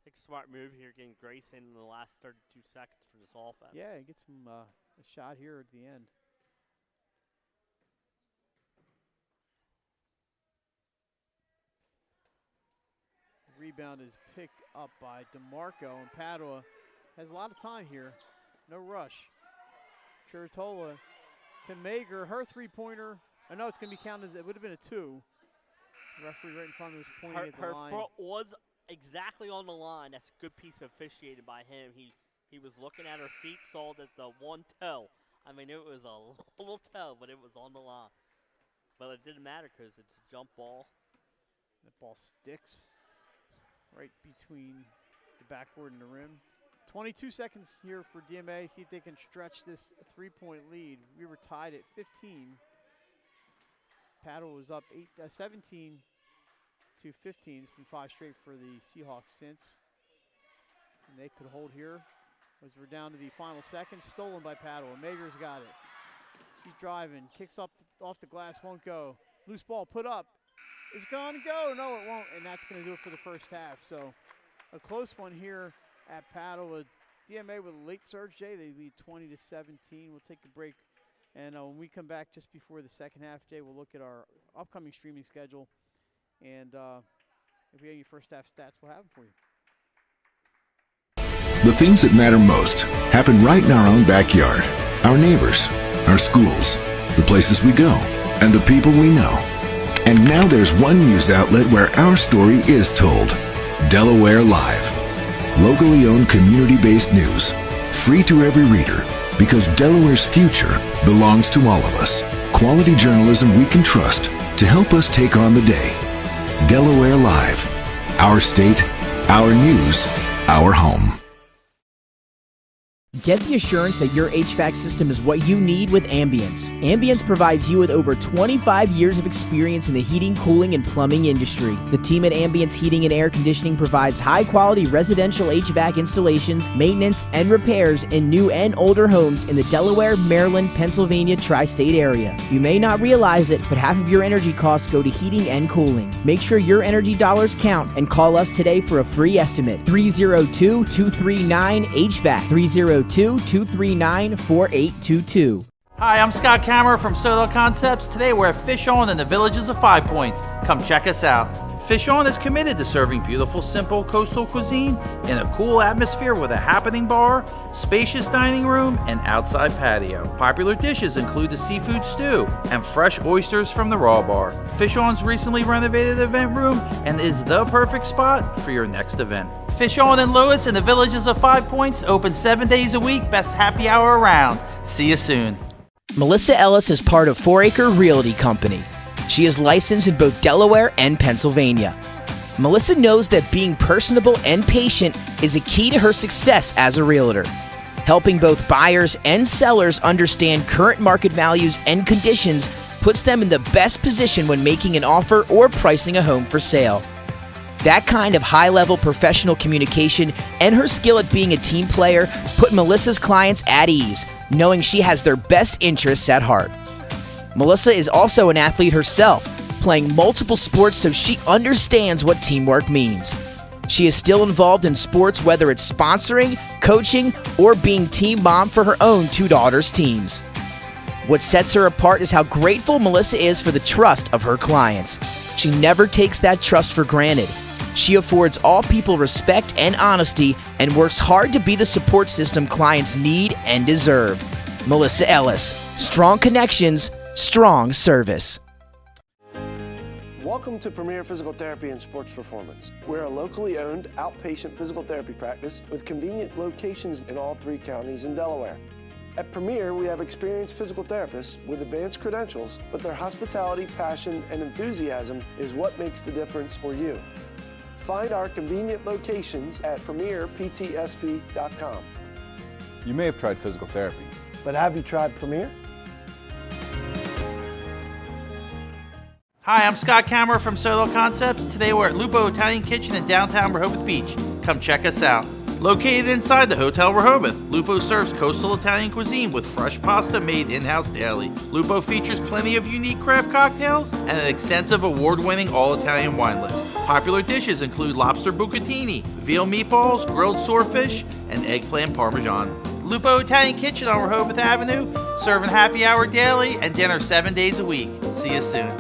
think smart move here, getting Grace in the last 32 seconds for this offense. Yeah, get some a shot here at the end. Rebound is picked up by DeMarco, and Padua has a lot of time here. No rush. Triotola to Mager, her 3-pointer. I know it's going to be counted as, it would have been a 2. The referee right in front of us pointing at the line. Her foot was exactly on the line. That's a good piece of officiating by him. He was looking at her feet, saw that the one toe. I mean, it was a little toe, but it was on the line. But it didn't matter because it's a jump ball. That ball sticks right between the backboard and the rim. 22 seconds here for DMA. See if they can stretch this 3-point lead. We were tied at 15. Padua was up 17 to 15. It's been 5 straight for the Seahawks since. And they could hold here as we're down to the final seconds. Stolen by Padua. Mager's got it. She's driving, kicks up off the glass, won't go. Loose ball put up. It's going to go. No, it won't. And that's going to do it for the first half. So a close one here at Padua. DMA with a late surge, Jay. They lead 20-17. We'll take a break. And when we come back just before the second half, Jay, we'll look at our upcoming streaming schedule. And if we have any first half stats, we'll have them for you. The things that matter most happen right in our own backyard. Our neighbors, our schools, the places we go, and the people we know. And now there's one news outlet where our story is told. Delaware Live. Locally owned, community-based news. Free to every reader, because Delaware's future belongs to all of us. Quality journalism we can trust to help us take on the day. Delaware Live. Our state, our news, our home. Get the assurance that your HVAC system is what you need with Ambience. Ambience provides you with over 25 years of experience in the heating, cooling, and plumbing industry. The team at Ambience Heating and Air Conditioning provides high-quality residential HVAC installations, maintenance, and repairs in new and older homes in the Delaware, Maryland, Pennsylvania tri-state area. You may not realize it, but half of your energy costs go to heating and cooling. Make sure your energy dollars count and call us today for a free estimate. 302-239-HVAC. 302-239-4822. Hi, I'm Scott Kammerer from Soto Concepts. Today we're at Fish On in the Villages of 5 Points. Come check us out. Fish On is committed to serving beautiful, simple coastal cuisine in a cool atmosphere with a happening bar, spacious dining room, and outside patio. Popular dishes include the seafood stew and fresh oysters from the raw bar. Fish On's recently renovated event room and is the perfect spot for your next event. Fish On in Lewis in the Villages of 5 Points, open 7 days a week, best happy hour around. See you soon. Melissa Ellis is part of 4 Acre Realty Company. She is licensed in both Delaware and Pennsylvania. Melissa knows that being personable and patient is a key to her success as a realtor. Helping both buyers and sellers understand current market values and conditions puts them in the best position when making an offer or pricing a home for sale. That kind of high-level professional communication and her skill at being a team player put Melissa's clients at ease, knowing she has their best interests at heart. Melissa is also an athlete herself, playing multiple sports, so she understands what teamwork means. She is still involved in sports, whether it's sponsoring, coaching, or being team mom for her own 2 daughters' teams. What sets her apart is how grateful Melissa is for the trust of her clients. She never takes that trust for granted. She affords all people respect and honesty and works hard to be the support system clients need and deserve. Melissa Ellis, strong connections, strong service. Welcome to Premier Physical Therapy and Sports Performance. We're a locally owned outpatient physical therapy practice with convenient locations in all 3 counties in Delaware. At Premier, we have experienced physical therapists with advanced credentials, but their hospitality, passion, and enthusiasm is what makes the difference for you. Find our convenient locations at premierptsp.com. You may have tried physical therapy, But have you tried Premier? Hi, I'm Scott Kammerer from Solo Concepts. Today we're at Lupo Italian Kitchen in downtown Rehoboth Beach. Come check us out. Located inside the Hotel Rehoboth, Lupo serves coastal Italian cuisine with fresh pasta made in-house daily. Lupo features plenty of unique craft cocktails and an extensive award-winning all-Italian wine list. Popular dishes include lobster bucatini, veal meatballs, grilled swordfish, and eggplant parmesan. Lupo Italian Kitchen on Rehoboth Avenue, serving happy hour daily and dinner 7 days a week. See you soon.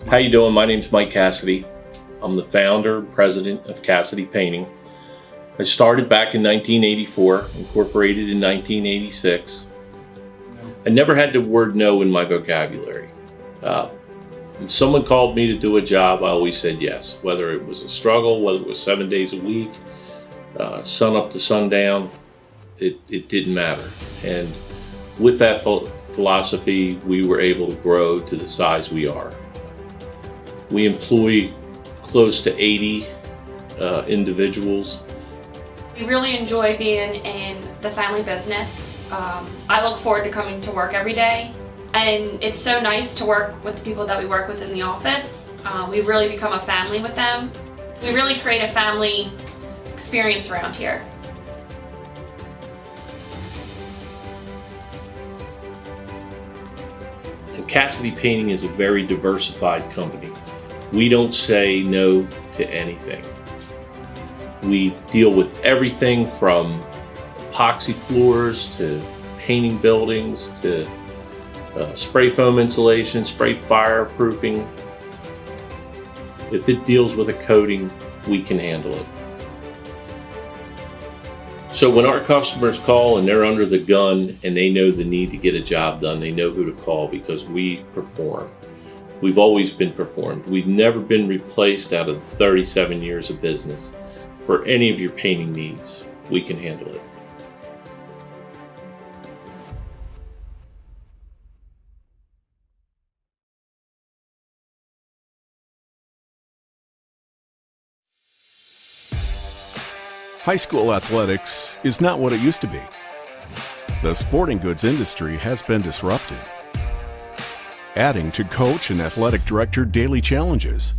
How you doing? My name's Mike Cassidy. I'm the founder and president of Cassidy Painting. I started back in 1984, incorporated in 1986. I never had the word no in my vocabulary. If someone called me to do a job, I always said yes. Whether it was a struggle, whether it was 7 days a week, sun up to sundown, it didn't matter. And with that philosophy, we were able to grow to the size we are. We employ close to 80 individuals. We really enjoy being in the family business. I look forward to coming to work every day, and it's so nice to work with the people that we work with in the office. We've really become a family with them. We really create a family experience around here. And Cassidy Painting is a very diversified company. We don't say no to anything. We deal with everything from epoxy floors to painting buildings to spray foam insulation, spray fireproofing. If it deals with a coating, we can handle it. So when our customers call and they're under the gun and they know the need to get a job done, they know who to call because we perform. We've always been performed. We've never been replaced out of 37 years of business. For any of your painting needs, we can handle it. High school athletics is not what it used to be. The sporting goods industry has been disrupted, adding to coach and athletic director daily challenges.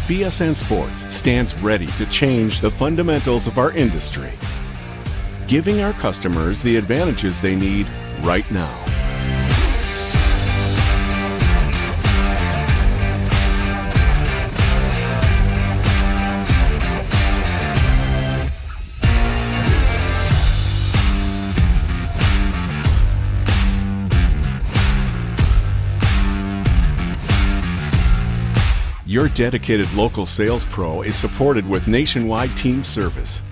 BSN Sports stands ready to change the fundamentals of our industry, giving our customers the advantages they need right now. Your dedicated local sales pro is supported with nationwide team service,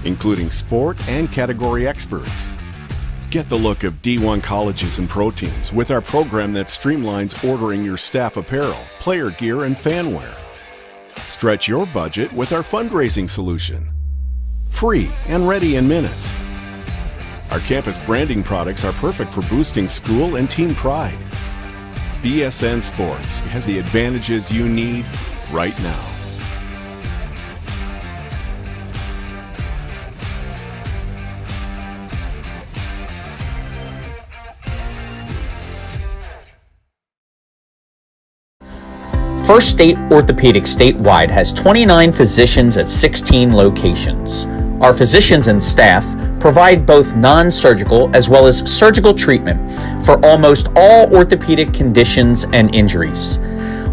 including sport and category experts. Get the look of D1 colleges and pro teams with our program that streamlines ordering your staff apparel, player gear, and fan wear. Stretch your budget with our fundraising solution. Free and ready in minutes. Our campus branding products are perfect for boosting school and team pride. BSN Sports has the advantages you need right now. First State Orthopedic statewide has 29 physicians at 16 locations. Our physicians and staff provide both non-surgical as well as surgical treatment for almost all orthopedic conditions and injuries.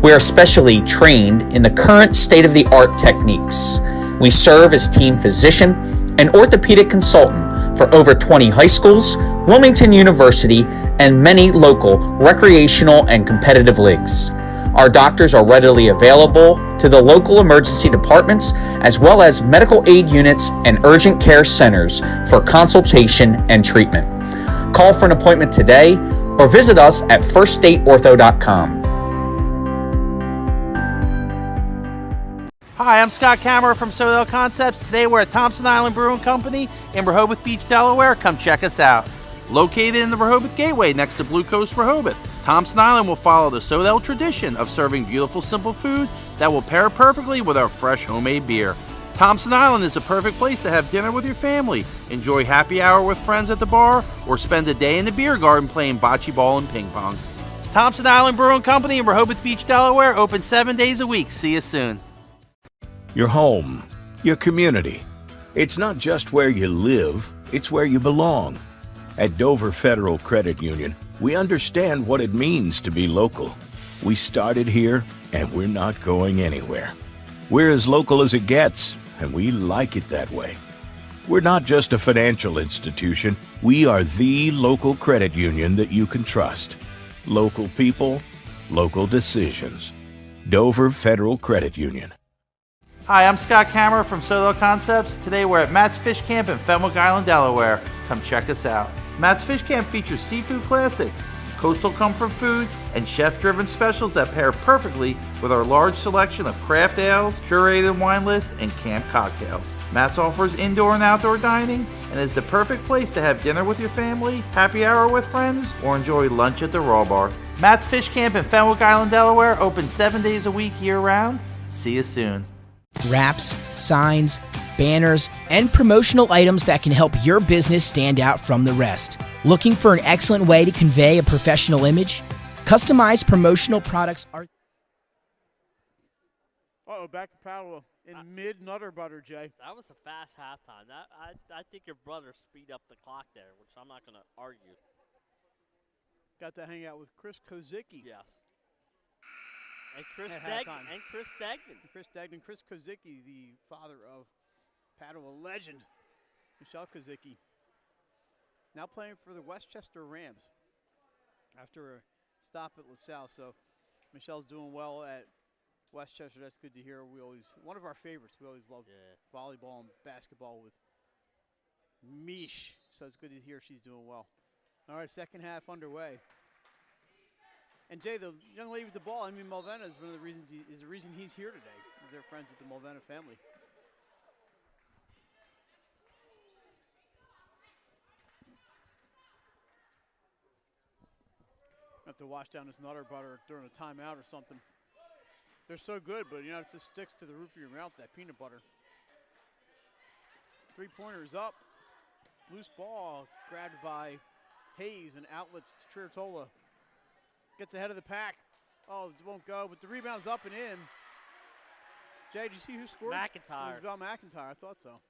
We are specially trained in the current state-of-the-art techniques. We serve as team physician and orthopedic consultant for over 20 high schools, Wilmington University, and many local recreational and competitive leagues. Our doctors are readily available to the local emergency departments as well as medical aid units and urgent care centers for consultation and treatment. Call for an appointment today or visit us at firststateortho.com. Hi, I'm Scott Kammerer from Sodell Concepts. Today we're at Thompson Island Brewing Company in Rehoboth Beach, Delaware. Come check us out. Located in the Rehoboth Gateway next to Blue Coast Rehoboth, Thompson Island will follow the Sodell tradition of serving beautiful, simple food that will pair perfectly with our fresh homemade beer. Thompson Island is the perfect place to have dinner with your family, enjoy happy hour with friends at the bar, or spend a day in the beer garden playing bocce ball and ping pong. Thompson Island Brewing Company in Rehoboth Beach, Delaware, open 7 days a week. See you soon. Your home, your community. It's not just where you live, it's where you belong. At Dover Federal Credit Union, we understand what it means to be local. We started here, and we're not going anywhere. We're as local as it gets, and we like it that way. We're not just a financial institution, we are the local credit union that you can trust. Local people, local decisions. Dover Federal Credit Union. Hi, I'm Scott Kammerer from Sodell Concepts. Today we're at Matt's Fish Camp in Fenwick Island, Delaware. Come check us out. Matt's Fish Camp features seafood classics, coastal comfort food, and chef-driven specials that pair perfectly with our large selection of craft ales, curated wine list, and camp cocktails. Matt's offers indoor and outdoor dining and is the perfect place to have dinner with your family, happy hour with friends, or enjoy lunch at the Raw Bar. Matt's Fish Camp in Fenwick Island, Delaware, open 7 days a week year-round. See you soon. Wraps, signs, banners, and promotional items that can help your business stand out from the rest. Looking for an excellent way to convey a professional image? Customized promotional products are... Uh-oh, back to Padua in mid-Nutter Butter, Jay. That was a fast halftime. I think your brother speed up the clock there, which I'm not going to argue. Got to hang out with Chris Kozicki. Yes. And Chris Degnan. Chris Kozicki, the father of Padua legend, Michelle Kozicki. Now playing for the Westchester Rams after a stop at LaSalle. So Michelle's doing well at Westchester. That's good to hear. One of our favorites. We always love volleyball and basketball with Mish. So it's good to hear she's doing well. All right, second half underway. And Jay, the young lady with the ball, Amy Mulvena, is one of the reasons is the reason he's here today. They're friends with the Mulvena family. Have to wash down this Nutter Butter during a timeout or something. They're so good, but you know, it just sticks to the roof of your mouth, that peanut butter. Three-pointer is up. Loose ball grabbed by Hayes and outlets to Triertola. Gets ahead of the pack. Oh, it won't go, but the rebound's up and in. Jay, did you see who scored? McIntyre. It was Val McIntyre, I thought so.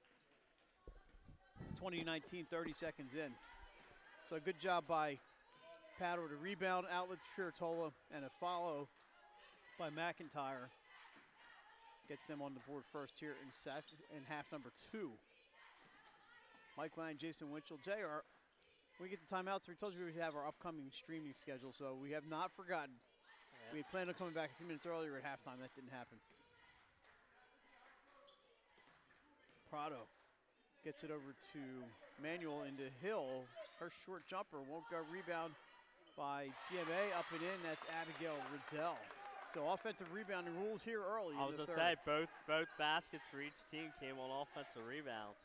2019, 30 seconds in. So a good job by Padua to rebound, outlet to Triertola, and a follow by McIntyre. Gets them on the board first here in half number 2. Mike Lang, Jason Winchell, JR. We get the timeouts. We told you we have our upcoming streaming schedule, so we have not forgotten. Yeah. We had planned on coming back a few minutes earlier at halftime. That didn't happen. Prado gets it over to Manuel into Hill. Her short jumper won't go. Rebound by DMA, up and in. That's Abigail Riddell. So offensive rebounding rules here early. I was going to say, both baskets for each team came on offensive rebounds.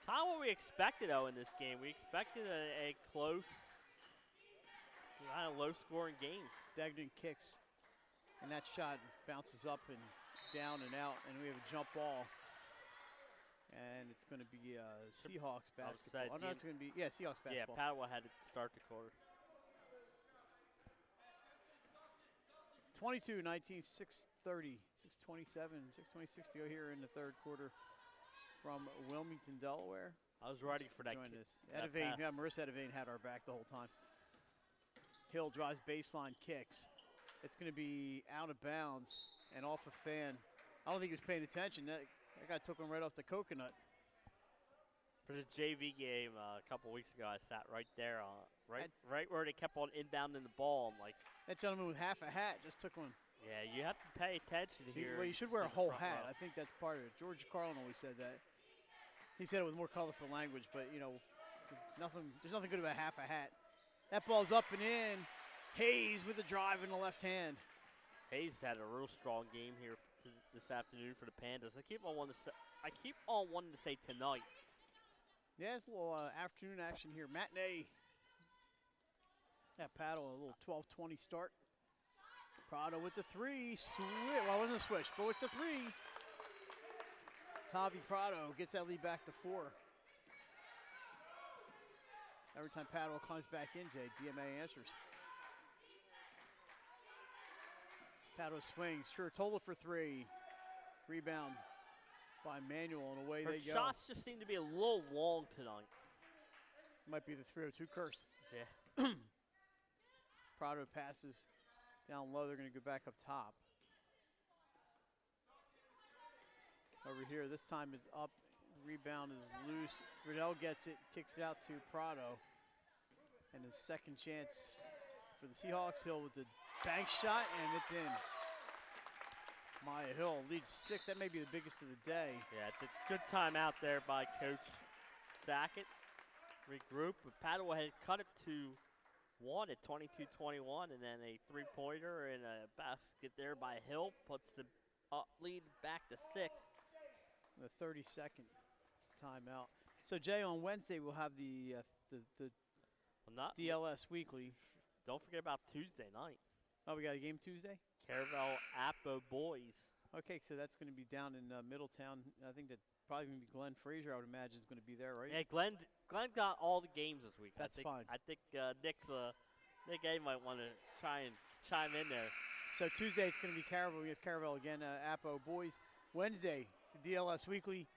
Kind of what we expected, though, in this game. We expected a close, kind of low-scoring game. Degnan kicks, and that shot bounces up and down and out, and we have a jump ball. And it's going to be Seahawks basketball. Oh, no, it's going to be, Seahawks basketball. Yeah, Padua had to start the quarter. 22-19, 6:30, 6:27, 6:26 to go here in the third quarter from Wilmington, Delaware. I was ready for that. Join us. Edevane, yeah, Marissa Edevane had our back the whole time. Hill drives baseline, kicks. It's going to be out of bounds and off a fan. I don't think he was paying attention. That guy took him right off the coconut. For the JV game a couple weeks ago, I sat right there, right where they kept on inbounding the ball. I'm like, that gentleman with half a hat just took one. Yeah, you have to pay attention here. Well, you should wear a whole hat. I think that's part of it. George Carlin always said that. He said it with more colorful language, but, you know, there's nothing good about half a hat. That ball's up and in. Hayes with a drive in the left hand. Hayes had a real strong game here this afternoon for the Pandas. I keep on wanting to say tonight. Yeah, it's a little afternoon action here. Matinee at Paddle, a little 12:20 start. Prado with the three. Well, it wasn't a switch, but it's a three. Tavi Prado gets that lead back to 4. Every time Padua comes back in, Jay, DMA answers. Padua swings. Chiritola for 3. Rebound by Manuel, and away they go. Her shots just seem to be a little long tonight. Might be the 302 curse. Yeah. Prado passes down low. They're going to go back up top. Over here, this time it's up. Rebound is loose. Riddell gets it, kicks it out to Prado. And his second chance for the Seahawks. Hill with the bank shot, and it's in. Maya Hill leads 6. That may be the biggest of the day. Yeah, it's a good time out there by Coach Sackett. Regroup, but Padua had cut it to 1 at 22-21, and then a three-pointer and a basket there by Hill puts the lead back to 6. The 32nd timeout. So Jay, on Wednesday we'll have the DLS Weekly. Don't forget about Tuesday night. Oh, we got a game Tuesday? Caravel Appo boys. Okay, so that's going to be down in Middletown. I think that probably going to be Glenn Frazier, I would imagine, is going to be there, right? Yeah, Glenn got all the games this week. That's fine. I think Nick A might want to try and chime in there. So Tuesday it's going to be Caravel. We have Caravel again, Appo boys. Wednesday, the DLS Weekly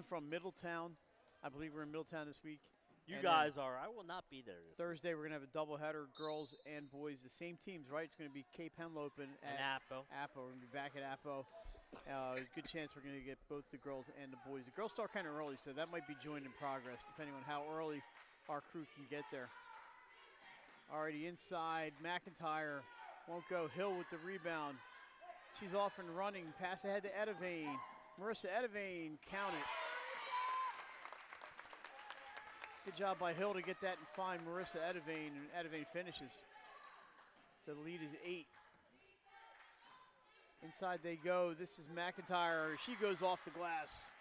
from Middletown. I believe we're in Middletown this week. You guys are. I will not be there this Thursday, we're going to have a doubleheader, girls and boys. The same teams, right? It's going to be Cape Henlopen and Appo. We're going to be back at Appo. Good chance we're going to get both the girls and the boys. The girls start kind of early, so that might be joined in progress, depending on how early our crew can get there. Already inside, McIntyre won't go. Hill with the rebound. She's off and running. Pass ahead to Edevane. Marissa Edevane, count it. Good job by Hill to get that and find Marissa Edevane, and Edevane finishes. So the lead is 8. Inside they go. This is McIntyre. She goes off the glass.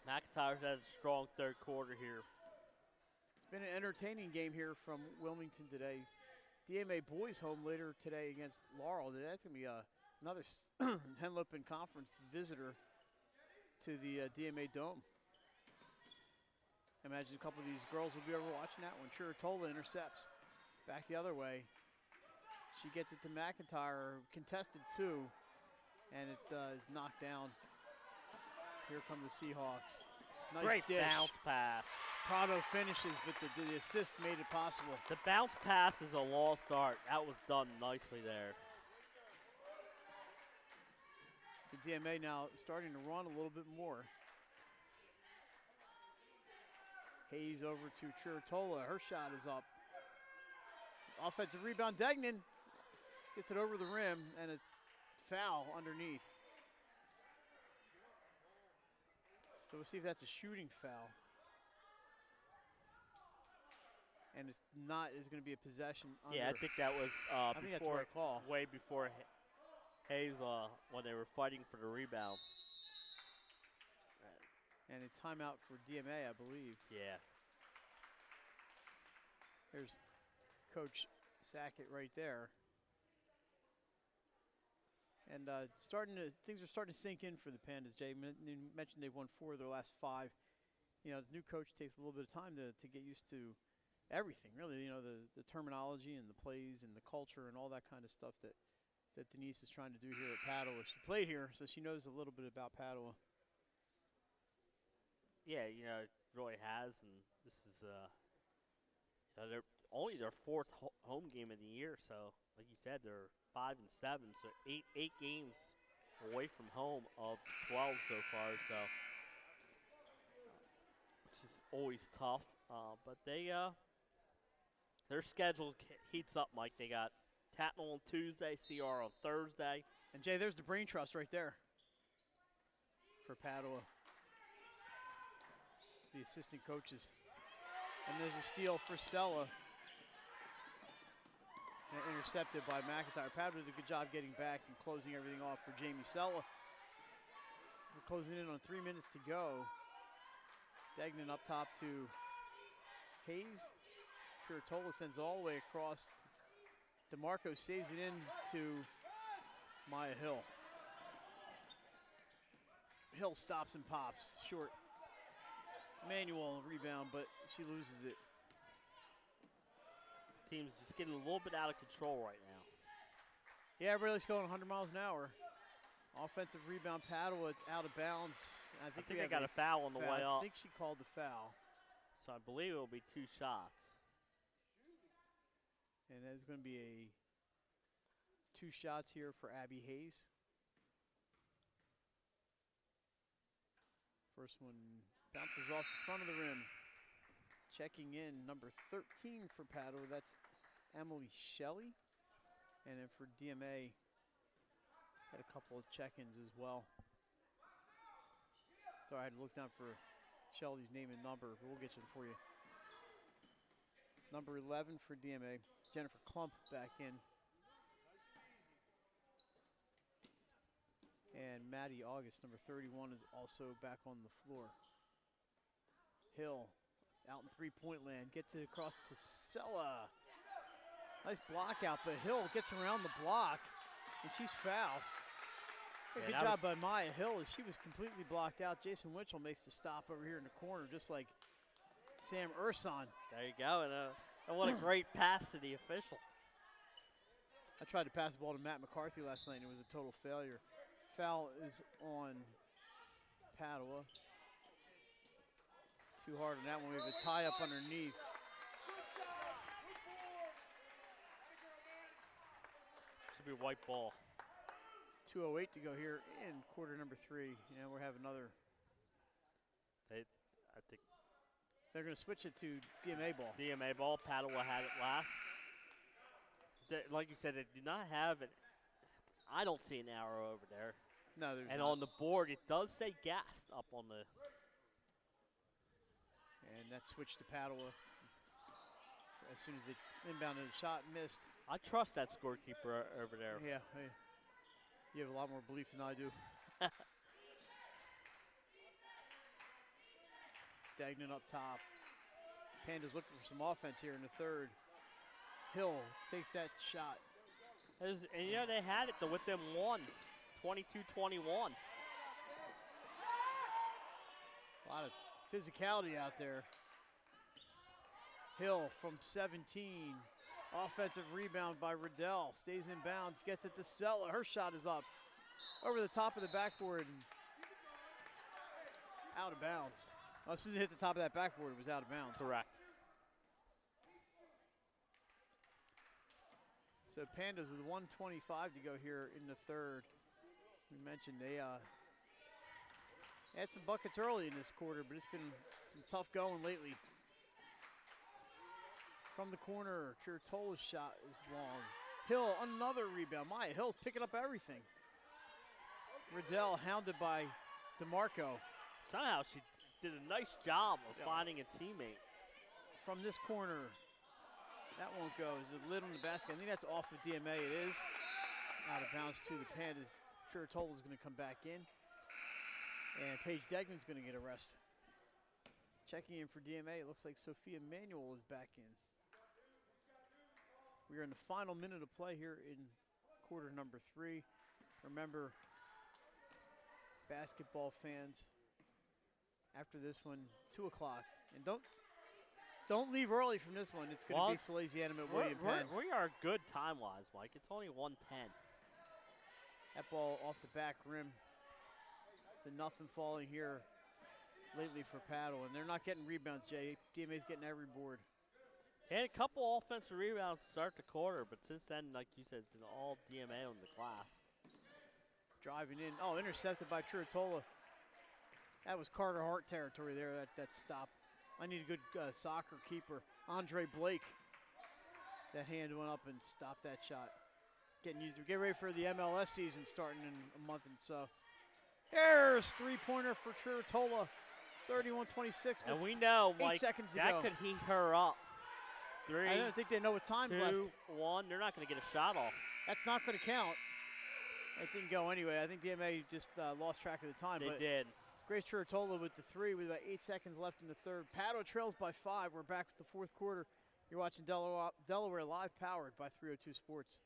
McIntyre's had a strong third quarter here. It's been an entertaining game here from Wilmington today. DMA boys home later today against Laurel. That's going to be another Henlopen Conference visitor to the DMA Dome. I imagine a couple of these girls will be over watching that one. Chiritola intercepts. Back the other way. She gets it to McIntyre. Contested 2. And it is knocked down. Here come the Seahawks. Nice Great dish. Bounce pass. Prado finishes, but the assist made it possible. The bounce pass is a lost art. That was done nicely there. So DMA now starting to run a little bit more. Hayes over to Chiritola. Her shot is up. Offensive rebound. Degnan gets it over the rim, and a foul underneath. So we'll see if that's a shooting foul. And it's not. It's going to be a possession. Yeah, I think that was I think that's the right call. Way before Hayes when they were fighting for the rebound. And a timeout for DMA, I believe. Yeah. There's Coach Sackett right there. And things are starting to sink in for the Pandas, Jay. You mentioned they've won 4 of their last 5. You know, the new coach takes a little bit of time to get used to everything, really. You know, the terminology and the plays and the culture and all that kind of stuff that Denise is trying to do here at Padua. She played here, so she knows a little bit about Padua. Yeah, you know, it really has, and this is they're only their fourth home game of the year. So, like you said, they're 5-7, so eight games away from home of the 12 so far. So, which is always tough. But their schedule heats up, Mike. They got Tatnall on Tuesday, CR on Thursday. And Jay, there's the brain trust right there for Padua. The assistant coaches. And there's a steal for Sella. And intercepted by McIntyre. Padua did a good job getting back and closing everything off for Jamie Sella. We're closing in on 3 minutes to go. Degnan up top to Hayes. Curatola sends it all the way across. DeMarco saves it in to Maya Hill. Hill stops and pops. Short. Manual rebound, but she loses it. Team's just getting a little bit out of control right now. Yeah, everybody's going 100 miles an hour. Offensive rebound, Padua out of bounds. I think they got a foul on the way up. I think she called the foul. So I believe it will be 2 shots. And there's going to be 2 shots here for Abby Hayes. First one bounces off the front of the rim. Checking in, number 13 for Padua, that's Emily Shelley. And then for DMA, had a couple of check-ins as well. Sorry, I had to look down for Shelley's name and number, but we'll get you for you. Number 11 for DMA, Jennifer Klump back in. And Maddie August, number 31, is also back on the floor. Hill out in three-point land, gets it across to Sella. Nice block out, but Hill gets around the block, and she's fouled. Good job by Maya Hill as she was completely blocked out. Jason Winchell makes the stop over here in the corner, just like Sam Urson. There you go, and what a great pass to the official. I tried to pass the ball to Matt McCarthy last night, and it was a total failure. Foul is on Padua. Too hard on that one. We have a tie up underneath. Should be a white ball. 2:08 to go here in quarter number 3. And we're having another. I think they're going to switch it to DMA ball. DMA ball. Padua had it last. Like you said, they did not have it. I don't see an arrow over there. No, there's and not. on the board, it does say gassed up on the. And that switched to Padua. As soon as they inbounded the shot, missed. I trust that scorekeeper over there. Yeah, you have a lot more belief than I do. Dagnan up top. Panda's looking for some offense here in the third. Hill takes that shot. And you know, they had it to with them 22-21. A lot of physicality out there. Hill from 17. Offensive rebound by Riddell. Stays in bounds, gets it to Sella. Her shot is up over the top of the backboard and out of bounds. Oh, as soon as it hit the top of that backboard, it was out of bounds. Correct. So Pandas with 1:25 to go here in the third. We mentioned they had some buckets early in this quarter, but it's been some tough going lately. From the corner, Curatola's shot is long. Hill, another rebound. Maya Hill's picking up everything. Riddell hounded by DeMarco. Somehow she did a nice job of finding a teammate. From this corner, that won't go. There's a lid on the basket. I think that's off of DMA. It is. Out of bounds to the Pandas. Curatola's going to come back in. And Paige Degman's going to get a rest. Checking in for DMA, it looks like Sophia Manuel is back in. We are in the final minute of play here in quarter number 3. Remember, basketball fans, after this one, 2 o'clock. And don't Don't leave early from this one. It's going to be Salesianum at William Penn. We are good time-wise, Mike. It's only 1:10. That ball off the back rim. So nothing falling here lately for Padua, and they're not getting rebounds, Jay. DMA's getting every board. Had a couple offensive rebounds to start the quarter, but since then, like you said, it's been all DMA on the glass. Driving in. Oh, intercepted by Chiritola. That was Carter Hart territory there, that stop. I need a good soccer keeper. Andre Blake. That hand went up and stopped that shot. Getting used to get ready for the MLS season starting in a month and so. Here's three-pointer for Chiritola. 31-26. And we know, 8 Mike, seconds that ago. could heat her up. 3, I don't think they know what time's 2, left. 1. They're not going to get a shot off. That's not going to count. It didn't go anyway. I think DMA just lost track of the time. They did. Grace Chiritola with the 3 with about 8 seconds left in the third. Padua trails by 5. We're back with the fourth quarter. You're watching Delaware Live, powered by 302 Sports.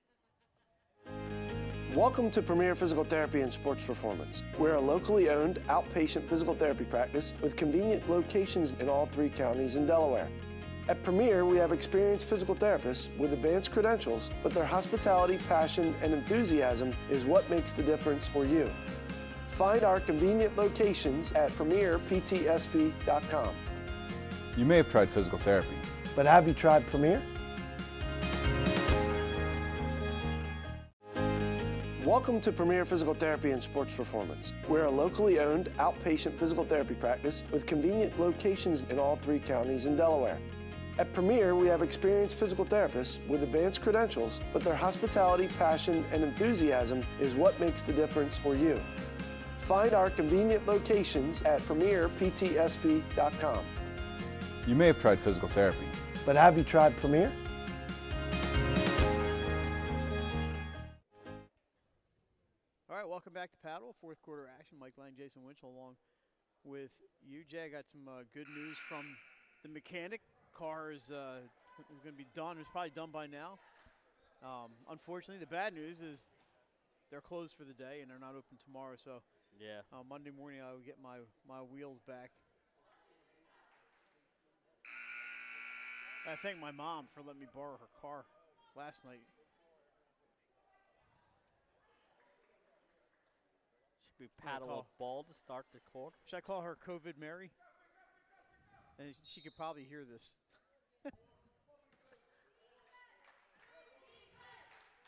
Welcome to Premier Physical Therapy and Sports Performance. We're a locally owned outpatient physical therapy practice with convenient locations in all 3 counties in Delaware. At Premier, we have experienced physical therapists with advanced credentials, but their hospitality, passion, and enthusiasm is what makes the difference for you. Find our convenient locations at premierptsp.com. You may have tried physical therapy, but have you tried Premier? Welcome to Premier Physical Therapy and Sports Performance. We're a locally owned outpatient physical therapy practice with convenient locations in all 3 counties in Delaware. At Premier, we have experienced physical therapists with advanced credentials, but their hospitality, passion, and enthusiasm is what makes the difference for you. Find our convenient locations at premierptsp.com. you may have tried physical therapy, but have you tried Premier? All right, welcome back to Padua. Fourth quarter action. Mike Lang, Jason Winchell along with you. Jay, I got some good news from the mechanic. Car is going to be done. It's probably done by now. Unfortunately, the bad news is they're closed for the day and they're not open tomorrow. So yeah, Monday morning I will get my wheels back. I thank my mom for letting me borrow her car last night. Should be Padua ball to start the quarter. Should I call her COVID Mary? And she could probably hear this.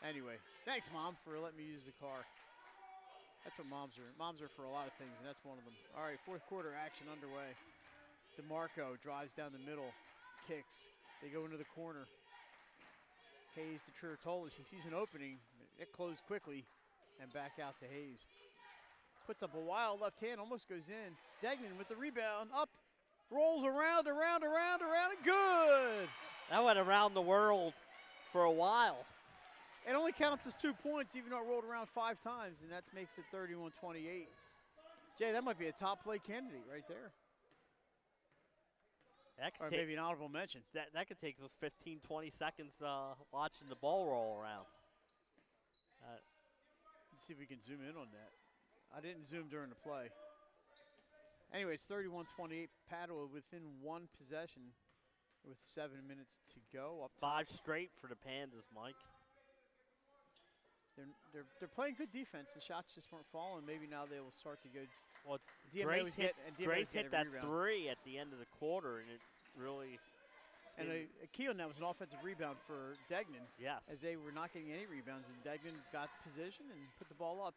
Anyway, thanks, Mom, for letting me use the car. That's what moms are. Moms are for a lot of things, and that's one of them. All right, fourth quarter action underway. DeMarco drives down the middle, kicks. They go into the corner. Hayes to Chiritola. She sees an opening. It closed quickly, and back out to Hayes. Puts up a wild left hand, almost goes in. Degnan with the rebound, up, rolls around, and good! That went around the world for a while. It only counts as 2 points, even though it rolled around 5 times, and that makes it 31-28. Jay, that might be a top play candidate right there. Or maybe an honorable mention. That could take 15, 20 seconds watching the ball roll around. Let's see if we can zoom in on that. I didn't zoom during the play. Anyway, it's 31-28. Padua within 1 possession with 7 minutes to go. Up 5 straight for the Pandas, Mike. They're playing good defense. The shots just weren't falling. Maybe now they will start to go. Well, Grace hit that 3 at the end of the quarter, and it really. And Akil now was an offensive rebound for Degnan. Yes. As they were not getting any rebounds, and Degnan got position and put the ball up.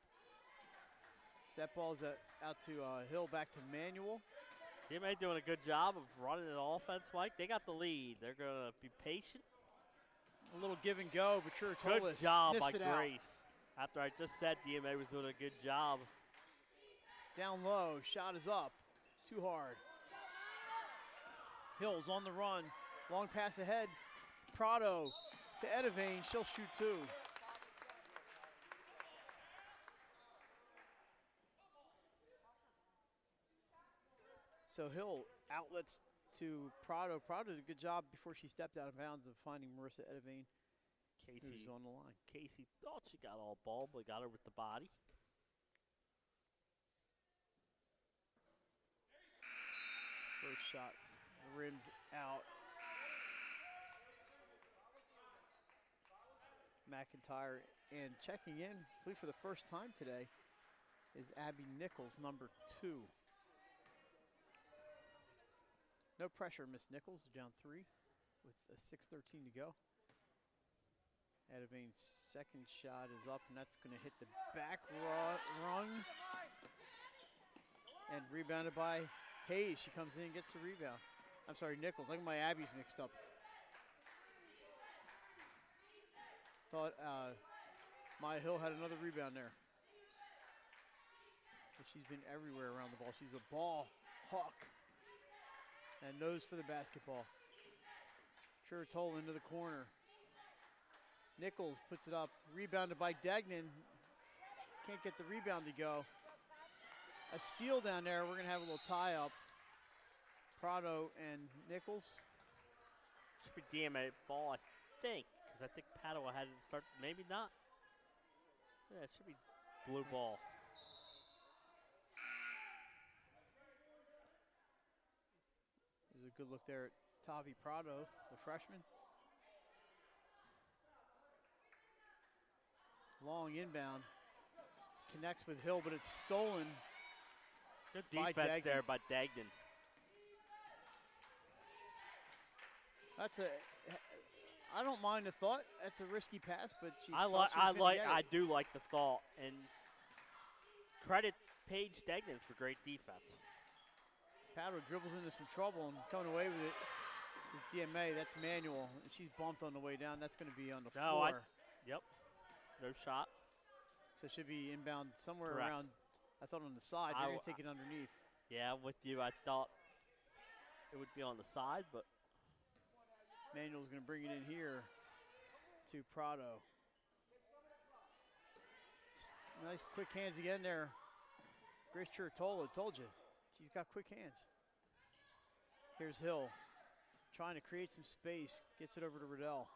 So that ball's out to Hill, back to Manuel. DMA doing a good job of running the offense, Mike. They got the lead. They're going to be patient. A little give and go, but Chiritola good job by Grace. Out. After I just said DMA was doing a good job. Down low, shot is up. Too hard. Hill's on the run. Long pass ahead. Prado to Edivane. She'll shoot 2. So Hill outlets to Prado. Prado did a good job before she stepped out of bounds of finding Marissa Edivane. Casey's on the line. Casey thought she got all ball, but got her with the body. First shot, rims out. McIntyre. And checking in, I believe for the first time today, is Abby Nichols, number 2. No pressure, Miss Nichols, down 3 with a 6:13 to go. Adavain's second shot is up, and that's going to hit the back rung. And rebounded by Hayes. She comes in and gets the rebound. I'm sorry, Nichols. I think my Abby's mixed up. Thought Maya Hill had another rebound there. But she's been everywhere around the ball. She's a ball hawk. And nose for the basketball. Chiritola into the corner. Nichols puts it up. Rebounded by Degnan. Can't get the rebound to go. A steal down there. We're going to have a little tie-up. Prado and Nichols. Should be DMA ball, I think, because I think Padua had it start. Maybe not. Yeah, it should be blue ball. There's a good look there at Tavi Prado, the freshman. Long inbound. Connects with Hill, but it's stolen. Good defense there by Dagden. I don't mind the thought. That's a risky pass, but I do like the thought, and credit Paige Degnan for great defense. Padua dribbles into some trouble and coming away with it is DMA. That's manual. She's bumped on the way down. That's going to be on the floor. Yep. No shot. So it should be inbound somewhere Correct. around, I thought on the side. They're going to take it underneath. Yeah, with you, I thought it would be on the side, but Manuel's going to bring it in here to Prado. Nice quick hands again there. Grace Chiritola, told you. She's got quick hands. Here's Hill trying to create some space. Gets it over to Riddell.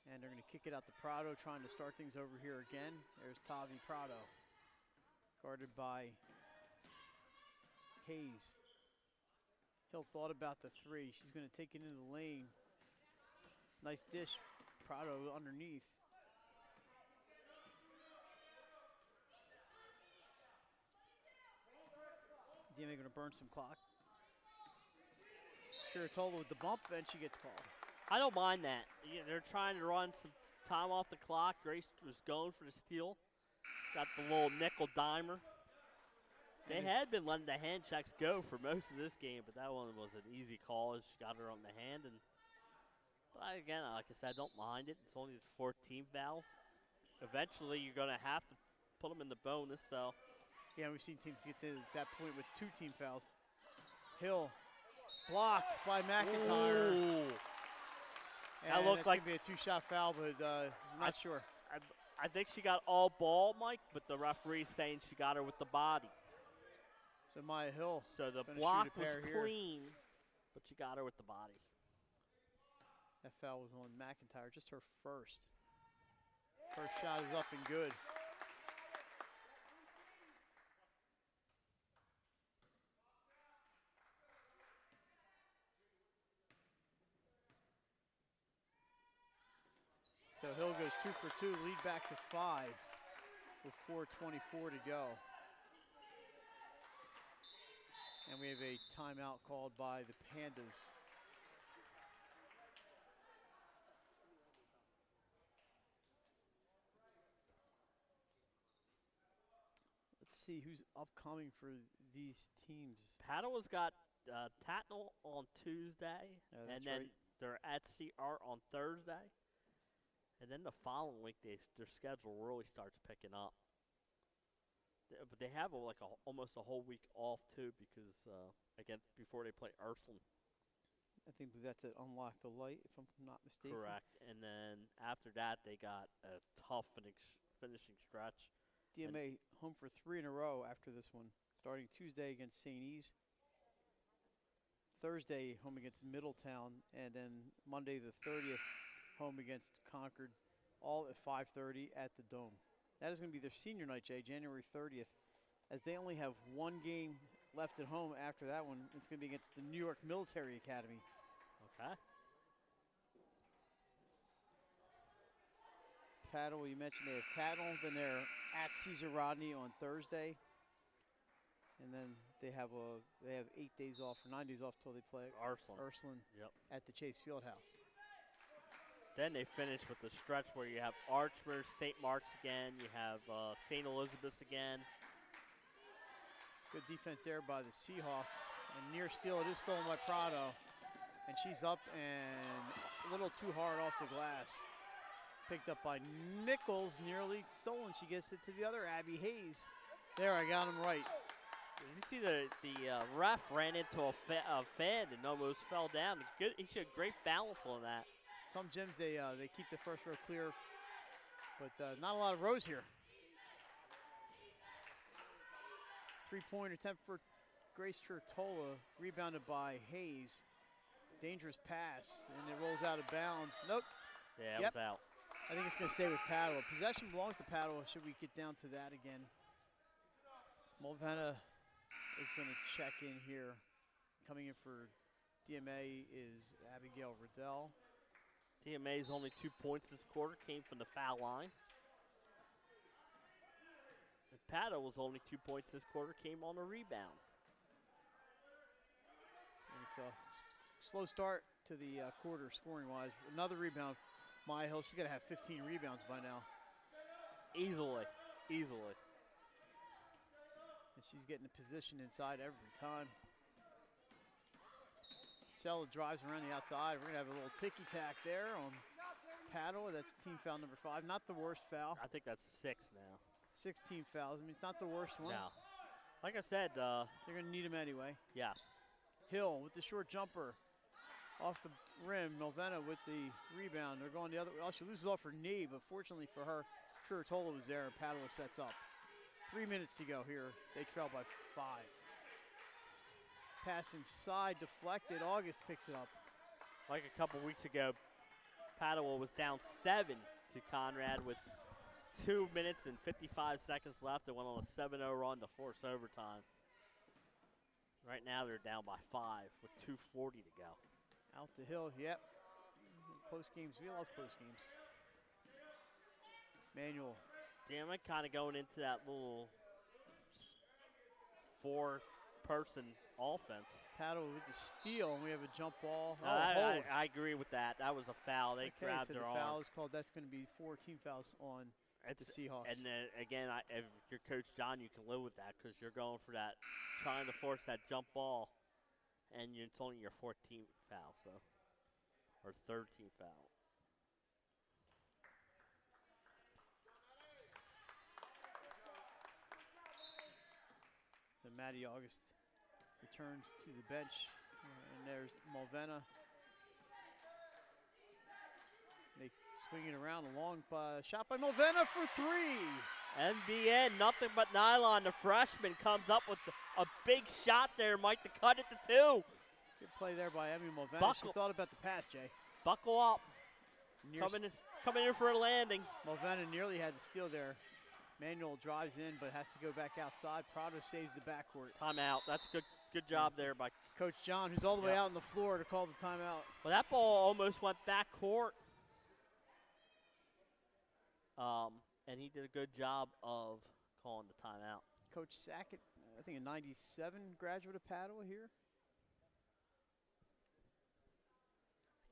And they're going to kick it out to Prado, trying to start things over here again. There's Tavi Prado, guarded by Hayes. Hill thought about the 3. She's going to take it into the lane. Nice dish. Prado underneath. DMA going to burn some clock. Chiritola with the bump, and she gets called. I don't mind that. Yeah, they're trying to run some time off the clock. Grace was going for the steal. Got the little nickel dimer. They had been letting the hand checks go for most of this game, but that one was an easy call as she got her on the hand. But again, like I said, I don't mind it. It's only the 14th foul. Eventually, you're going to have to put them in the bonus. So, yeah, we've seen teams get to that point with 2 team fouls. Hill blocked by McIntyre. That looked like going to be a 2-shot foul, but I'm not sure. I think she got all ball, Mike, but the referee's saying she got her with the body. So Maya Hill. So the block was clean, but she got her with the body. That foul was on McIntyre, just her first. First shot is up and good. So Hill goes 2 for 2, lead back to 5 with 4:24 to go. And we have a timeout called by the Pandas. Let's see who's upcoming for these teams. Padua's got Tatnall on Tuesday, and then they're at CR on Thursday. And then the following week, their schedule really starts picking up. But they have almost a whole week off too, because again before they play Ursuline. I think that's at Unlock the Light, if I'm not mistaken. Correct. And then after that, they got a tough finishing stretch. DMA home for 3 in a row after this one, starting Tuesday against St. E's, Thursday home against Middletown, and then Monday the 30th home against Concord, all at 5:30 at the Dome. That is going to be their senior night, Jay, January 30th, as they only have 1 game left at home after that one. It's going to be against the New York Military Academy. Okay. Padua, you mentioned they have Tattle, then they're at Caesar Rodney on Thursday. And then they have 8 days off or 9 days off till they play Ursuline. Yep. At the Chase Fieldhouse. Then they finish with the stretch where you have Archmere, St. Mark's again, you have St. Elizabeth's again. Good defense there by the Seahawks. And near steal, it is stolen by Prado. And she's up and a little too hard off the glass. Picked up by Nichols, nearly stolen. She gets it to the other, Abby Hayes. There, I got him right. You see the ref ran into a fan and almost fell down. Good, he showed great balance on that. Some gyms, they keep the first row clear, but not a lot of rows here. Three-point attempt for Grace Chertola, rebounded by Hayes. Dangerous pass, and it rolls out of bounds. Nope. Yeah, it was out. I think it's going to stay with Padua. Possession belongs to Padua. Should we get down to that again? Mulvanna is going to check in here. Coming in for DMA is Abigail Riddell. DMA's only 2 points this quarter came from the foul line. And Padua's only 2 points this quarter came on a rebound. And it's a slow start to the quarter scoring-wise. Another rebound. Maya Hill, she's got to have 15 rebounds by now. Easily. And she's getting a position inside every time. Sella drives around the outside. We're going to have a little ticky-tack there on Padua. That's team foul number 5. Not the worst foul. I think that's 6 now. 16 fouls. I mean, it's not the worst one. No. Like I said, they're going to need him anyway. Yes. Hill with the short jumper. Off the rim, Melvena with the rebound. They're going the other way. Oh, she loses off her knee, but fortunately for her, Curatola was there and Padua sets up. 3 minutes to go here. They trail by 5. Pass inside, deflected. August picks it up. Like a couple weeks ago, Padua was down 7 to Conrad with 2 minutes and 55 seconds left. They went on a 7-0 run to force overtime. Right now they're down by 5 with 2:40 to go. Out to Hill, yep. Close games, we love close games. Manuel. Damn it, kind of going into that little 4-person offense. Padua with the steal, and we have a jump ball. I agree with that. That was a foul. They grabbed their arm. The foul is called. That's going to be 4 team fouls on the Seahawks. And again, if you're Coach John, you can live with that because you're going for that, trying to force that jump ball, and it's only your 14th foul, so, or 13th foul. So Maddie August returns to the bench, and there's Mulvanna. They swing it around, a long shot by Mulvanna for 3. NBN, nothing but nylon. The freshman comes up with a big shot there, Mike, to cut it to 2. Good play there by Emmy Mulvanna. She thought about the pass, Jay. Buckle up. Coming in for a landing. Mulvanna nearly had the steal there. Manuel drives in, but has to go back outside. Prado saves the backcourt. Timeout. That's good job there by Coach John, who's all the way out on the floor to call the timeout. Well, that ball almost went backcourt. And he did a good job of calling the timeout. Coach Sackett, I think a 97 graduate of Padua here.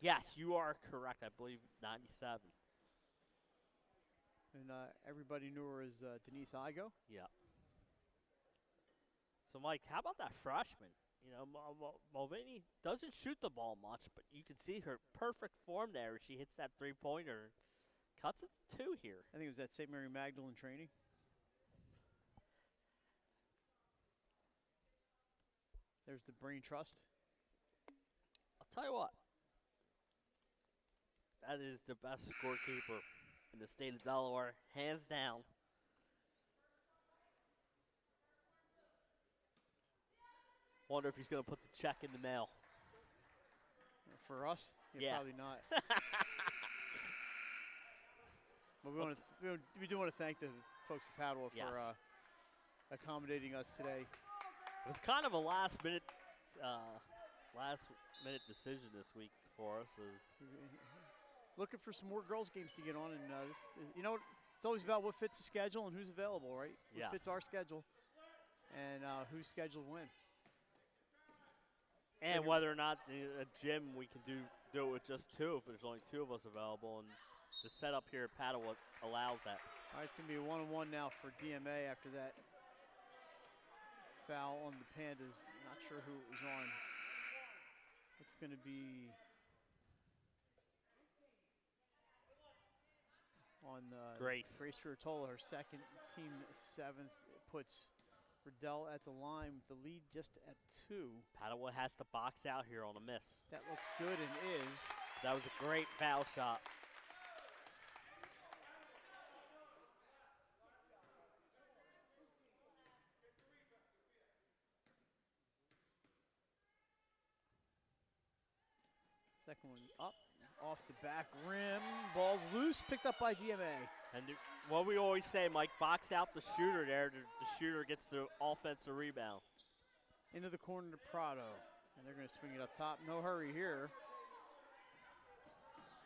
Yes, you are correct. I believe 97. And everybody knew her as Denise Igo. Yeah. So, Mike, how about that freshman? You know, Mulvaney doesn't shoot the ball much, but you can see her perfect form there. She hits that three-pointer, cuts it to 2 here. I think it was at St. Mary Magdalene training. There's the brain trust. I'll tell you what. That is the best scorekeeper in the state of Delaware, hands down. Wonder if he's going to put the check in the mail. For us? Yeah. Probably not. But we do want to thank the folks at Padua for accommodating us today. It was kind of a last minute decision this week for us. looking for some more girls games to get on, and you know, it's always about what fits the schedule and who's available, right? What Yes. fits our schedule, and who's scheduled to win. And So whether or not a gym we can do it with just 2 if there's only 2 of us available, and the setup here at Padua allows that. all right, it's gonna be a 1-on-1 now for DMA after that foul on the Pandas. Not sure who it was on. It's gonna be on Grace Chiratola, her second, team 7th. It puts Riddell at the line with the lead just at 2. Padua has to box out here on a miss. That looks good and is. That was a great foul shot. Second one up, off the back rim. Ball's loose, picked up by DMA. And what we always say, Mike, box out the shooter there. The shooter gets the offensive rebound. Into the corner to Prado. And they're going to swing it up top. No hurry here.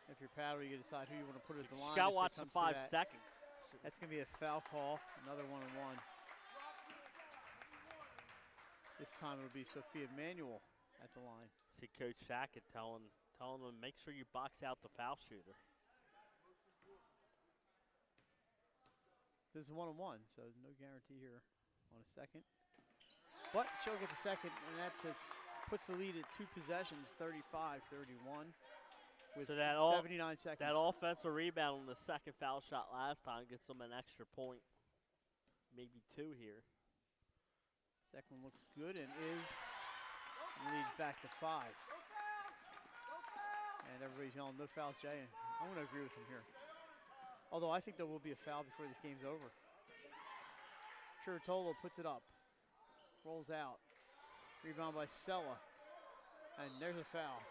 If you're Padua, you decide who you want to put at the line. Just got to if it watch the comes to 5 that. seconds. That's going to be a foul call. Another 1-on-1. This time it'll be Sophia Manuel at the line. See Coach Sackett telling them, make sure you box out the foul shooter. This is 1-on-1, so no guarantee here on a second. But she'll get the second, and that puts the lead at 2 possessions, 35-31, with So that 79 seconds. That offensive rebound on the second foul shot last time gets them an extra point, maybe 2 here. Second one looks good and leads back to 5. And everybody's yelling, no fouls, Jay. And I'm going to agree with him here. Although I think there will be a foul before this game's over. Chiratola puts it up. Rolls out. Rebound by Sella. And there's a foul.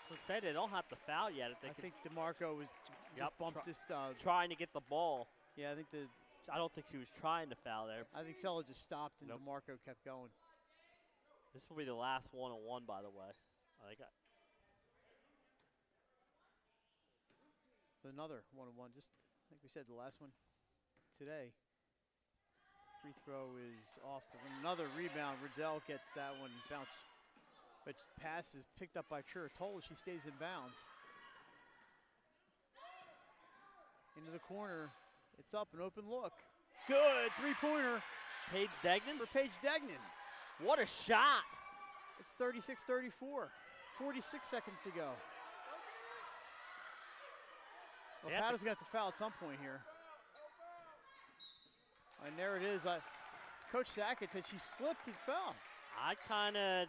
So say they don't have to foul yet. I think DeMarco was just bumped this. Trying to get the ball. Yeah, I think I don't think she was trying to foul there. I think Sella just stopped and Nope. DeMarco kept going. This will be the last 1-on-1, by the way. So another 1-on-1. Just like we said, the last one today. Free throw is off. Another rebound. Riddell gets that one bounced. But pass is picked up by Chiratola. She stays in bounds. Into the corner. It's up, an open look. Good, 3-pointer. Paige Degnan? For Paige Degnan. What a shot. It's 36-34. 46 seconds to go. Well, Padua's going to have to foul at some point here. And there it is. Coach Sackett said she slipped and fell. I kind of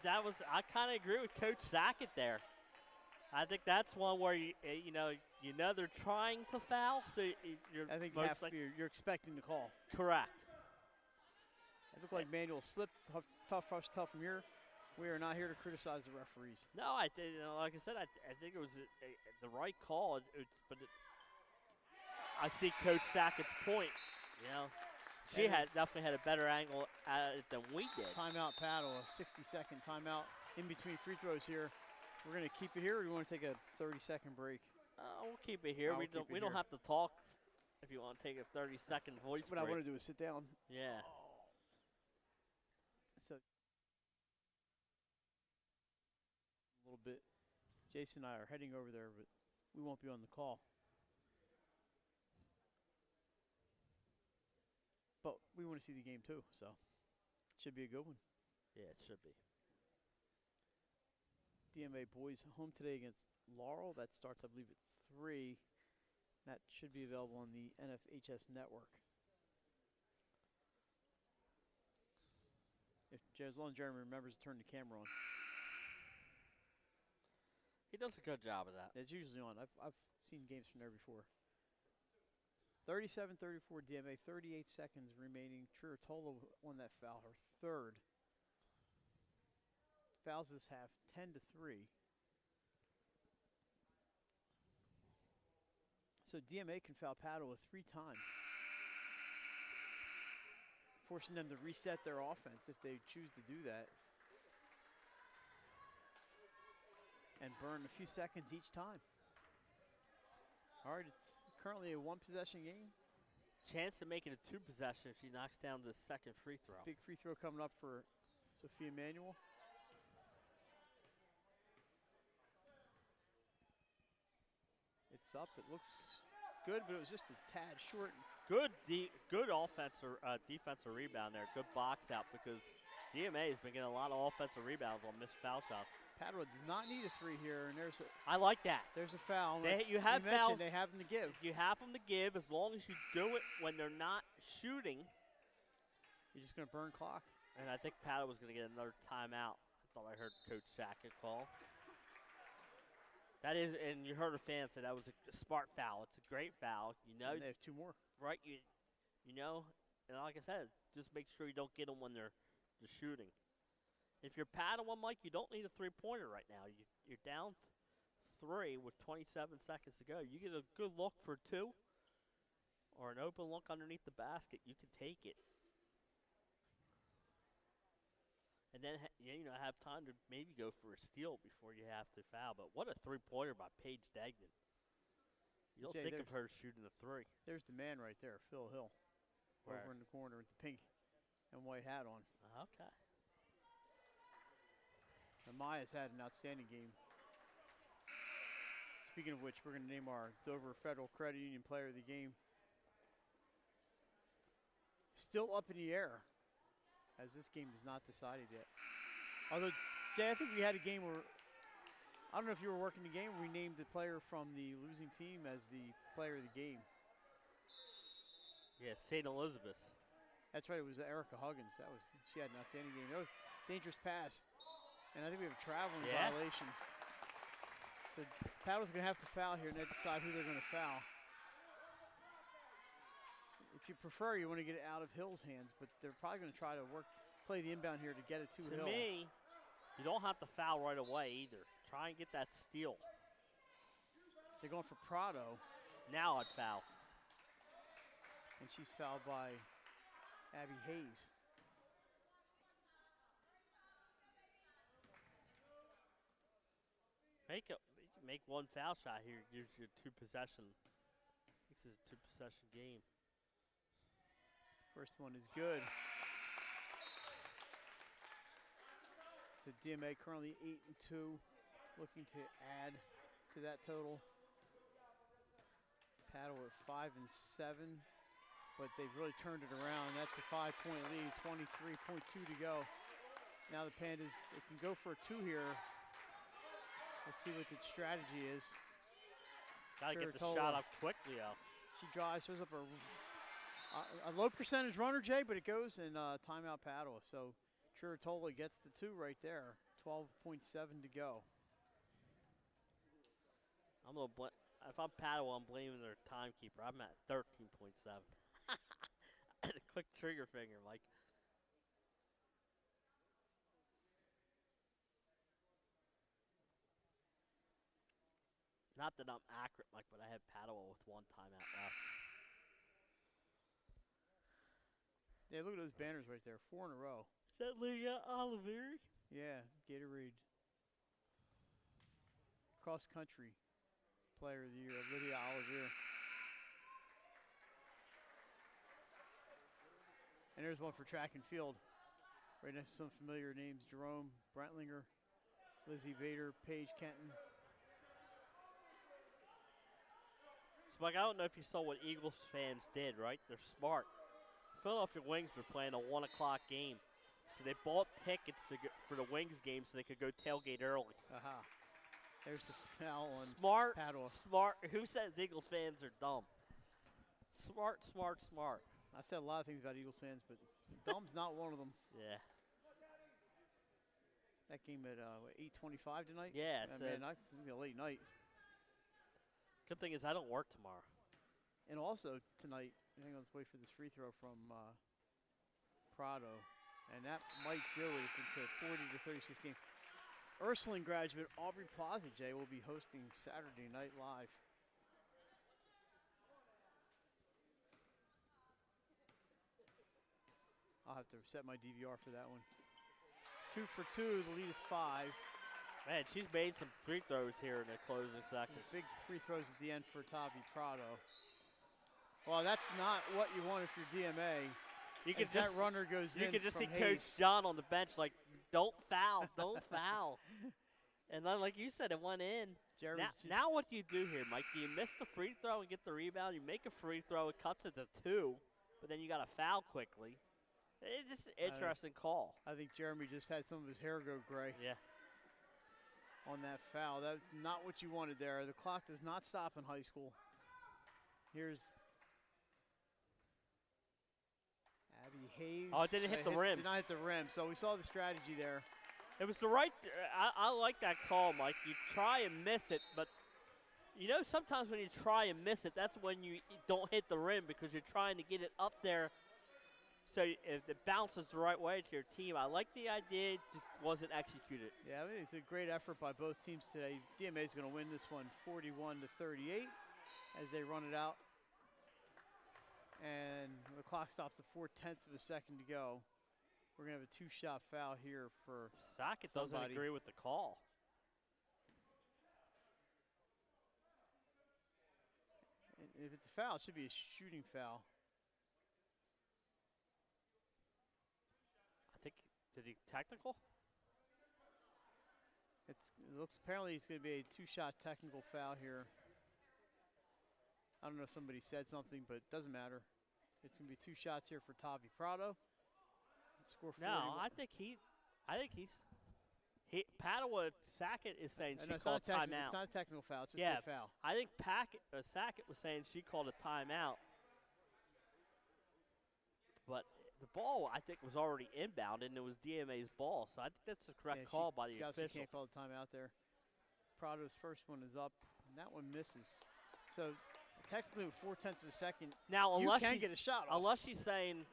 agree with Coach Sackett there. I think that's one where you know they're trying to foul, so you're I think you're expecting the call. Correct. It looked like Manuel slipped. Tough from here. We are not here to criticize the referees. No, like I said, I think it was the right call. But I see Coach Sackett's point. You know, she definitely had a better angle at it than we did. Timeout, Padua. 60-second timeout in between free throws here. We're going to keep it here, or do you want to take a 30-second break? We'll keep it here. We don't have to talk if you want to take a 30-second voice break. What I want to do is sit down. Yeah. So a little bit. Jason and I are heading over there, but we won't be on the call. But we want to see the game too, so it should be a good one. Yeah, it should be. DMA boys home today against Laurel. That starts, I believe, at 3. That should be available on the NFHS network. As long as Jeremy remembers to turn the camera on. He does a good job of that. It's usually on. I've seen games from there before. 37-34 DMA, 38 seconds remaining. Chiratola won that foul, her third. Fouls this half, 10-3. So DMA can foul Padua 3 times, forcing them to reset their offense if they choose to do that, and burn a few seconds each time. All right, it's currently a one-possession game. Chance to make it a two-possession if she knocks down the second free throw. Big free throw coming up for Sophia Manuel. It's up. It looks good, but it was just a tad short. Good defensive rebound there. Good box out because DMA has been getting a lot of offensive rebounds on missed foul shots. Padua does not need a three here, and I like that. There's a foul. You have fouls. They have them to give. You have them to give as long as you do it when they're not shooting. You're just going to burn clock. And I think Padua was going to get another timeout. I thought I heard Coach Sackett call. That is, and you heard a fan say that was a smart foul. It's a great foul. You know, and they have two more. Right? You know, and like I said, just make sure you don't get them when they're just shooting. If you're Padua, Mike, you don't need a three-pointer right now. You're down 3 with 27 seconds to go. You get a good look for 2 or an open look underneath the basket, you can take it. And then, have time to maybe go for a steal before you have to foul. But what a three-pointer by Paige Degnan. You don't think of her shooting a 3. There's the man right there, Phil Hill, over in the corner with the pink and white hat on. Okay. And Maya's had an outstanding game. Speaking of which, we're going to name our Dover Federal Credit Union Player of the Game. Still up in the air, as this game is not decided yet. Although, Jay, I think we had a game where, I don't know if you were working the game, we named the player from the losing team as the player of the game. Yeah, St. Elizabeth. That's right, it was Erica Huggins. She had an outstanding game. That was a dangerous pass. And I think we have a traveling violation. So Padua's going to have to foul here, and they decide who they're going to foul. If you prefer, you want to get it out of Hill's hands, but they're probably going to try to play the inbound here to get it to Hill. To me, you don't have to foul right away either. Try and get that steal. They're going for Prado. Now I'd foul. And she's fouled by Abby Hayes. Make one foul shot here. Gives you a two-possession. This is a two-possession game. First one is good. So DMA currently 8-2, looking to add to that total. Padua at 5-7, but they've really turned it around. That's a 5-point lead, 23.2 to go. Now the Pandas, they can go for a 2 here. We'll see what the strategy is. Got to get the shot up quickly, though. She drives, shows up a low percentage runner, Jay, but it goes in timeout Padua. So Chiritola gets the 2 right there. 12.7 to go. If I'm Padua, I'm blaming their timekeeper. I'm at 13.7. I had a quick trigger finger, Mike. Not that I'm accurate, Mike, but I have Padua with 1 timeout left. Yeah, look at those banners right there. 4 in a row. Is that Lydia Oliveri? Yeah, Gatorade. Cross country player of the year, Lydia Oliveri. And there's one for track and field. Right next to some familiar names, Jerome Brentlinger, Lizzie Bader, Paige Kenton. So, Mike, I don't know if you saw what Eagles fans did, right? They're smart. Philadelphia Wings were playing a 1 o'clock game. So they bought tickets for the Wings game so they could go tailgate early. Aha. There's the foul on Padua. Smart. Who says Eagles fans are dumb? Smart, smart, smart. I said a lot of things about Eagles fans, but dumb's not one of them. Yeah. That game at 8:25 tonight? Yeah. Man, it's going to be a late night. Good thing is I don't work tomorrow. And also tonight, hang on, let's wait for this free throw from Prado. And that might do it. It's a 40-36 game. Ursuline graduate Aubrey Plaza, Jay, will be hosting Saturday Night Live. I'll have to set my DVR for that one. 2 for 2, the lead is 5. Man, she's made some free throws here in the closing seconds. Big free throws at the end for Tavi Prado. Well, that's not what you want if you're DMA. You can that runner goes in. You can just see from Coach John on the bench like, don't foul, don't foul. And then, like you said, it went in. Now what do you do here, Mike? Do you miss the free throw and get the rebound? You make a free throw, it cuts it to 2, but then you got to foul quickly. It's just an interesting call. I think Jeremy just had some of his hair go gray. Yeah. On that foul. That's not what you wanted there. The clock does not stop in high school. Here's Abby Hayes. Oh, it didn't hit the rim. Did not hit the rim, so we saw the strategy there. It was the right I like that call, Mike. You try and miss it, but you know sometimes when you try and miss it, that's when you don't hit the rim because you're trying to get it up there so if it bounces the right way to your team. I like the idea, it just wasn't executed. Yeah, I mean, it's a great effort by both teams today. DMA is going to win this one 41-38 as they run it out. And the clock stops at 0.4 of a second to go. We're going to have a 2-shot foul here for Sackett doesn't agree with the call. And if it's a foul, it should be a shooting foul. I think, did he technical? It looks apparently it's going to be a 2-shot technical foul here. I don't know if somebody said something, but it doesn't matter. It's going to be 2 shots here for Tavi Prado. Score 41. No, I think he's Padua Sackett is saying she called timeout. It's not a technical foul. It's just a foul. I think Sackett was saying she called a timeout. But the ball, I think, was already inbound, and it was DMA's ball. So I think that's the correct call by the official. She can't call a timeout there. Prado's first one is up, and that one misses. So technically, with 0.4 of a second, now you can get a shot off. Unless she's saying,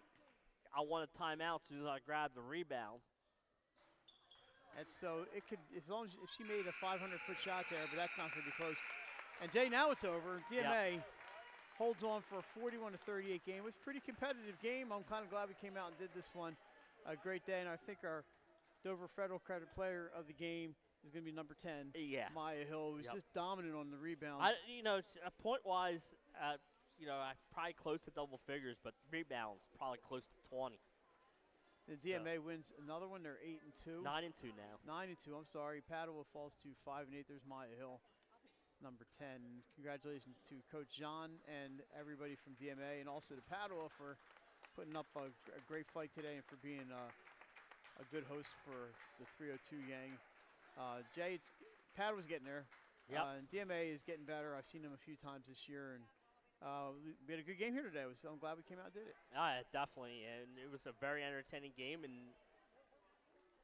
I want a timeout to grab the rebound. And so it could, as long as if she made a 500-foot shot there, but that's not going to be close. And Jay, now it's over. DMA holds on for a 41-38 game. It was a pretty competitive game. I'm kind of glad we came out and did this one. A great day, and I think our Dover Federal Credit Player of the game is going to be number 10. Yeah, Maya Hill, who's just dominant on the rebounds. Point-wise, I probably close to double figures, but rebounds probably close to 20. The DMA wins another one. They're 8-2. 9-2 now. 9-2. I'm sorry. Padua falls to 5-8. There's Maya Hill, number 10. Congratulations to Coach John and everybody from DMA, and also to Padua for putting up a great fight today and for being a good host for the 302 gang. Jay, Padua's getting there. And DMA is getting better. I've seen them a few times this year, and we had a good game here today. I'm glad we came out and did it. Definitely, and it was a very entertaining game, and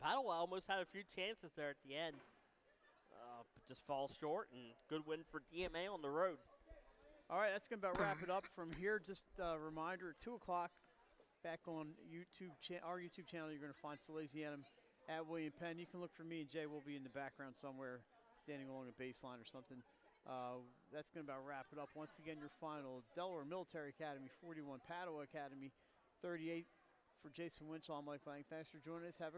Padua almost had a few chances there at the end, but just falls short, and good win for DMA on the road. All right, that's going to about wrap it up from here. Just a reminder, 2 o'clock, back on our YouTube channel, you're going to find Salesianum at William Penn. You can look for me and Jay. We'll be in the background somewhere, standing along a baseline or something. That's going to about wrap it up. Once again, your final: Delaware Military Academy 41, Padua Academy 38. For Jason Winchell, I'm Mike Lang. Thanks for joining us. Have a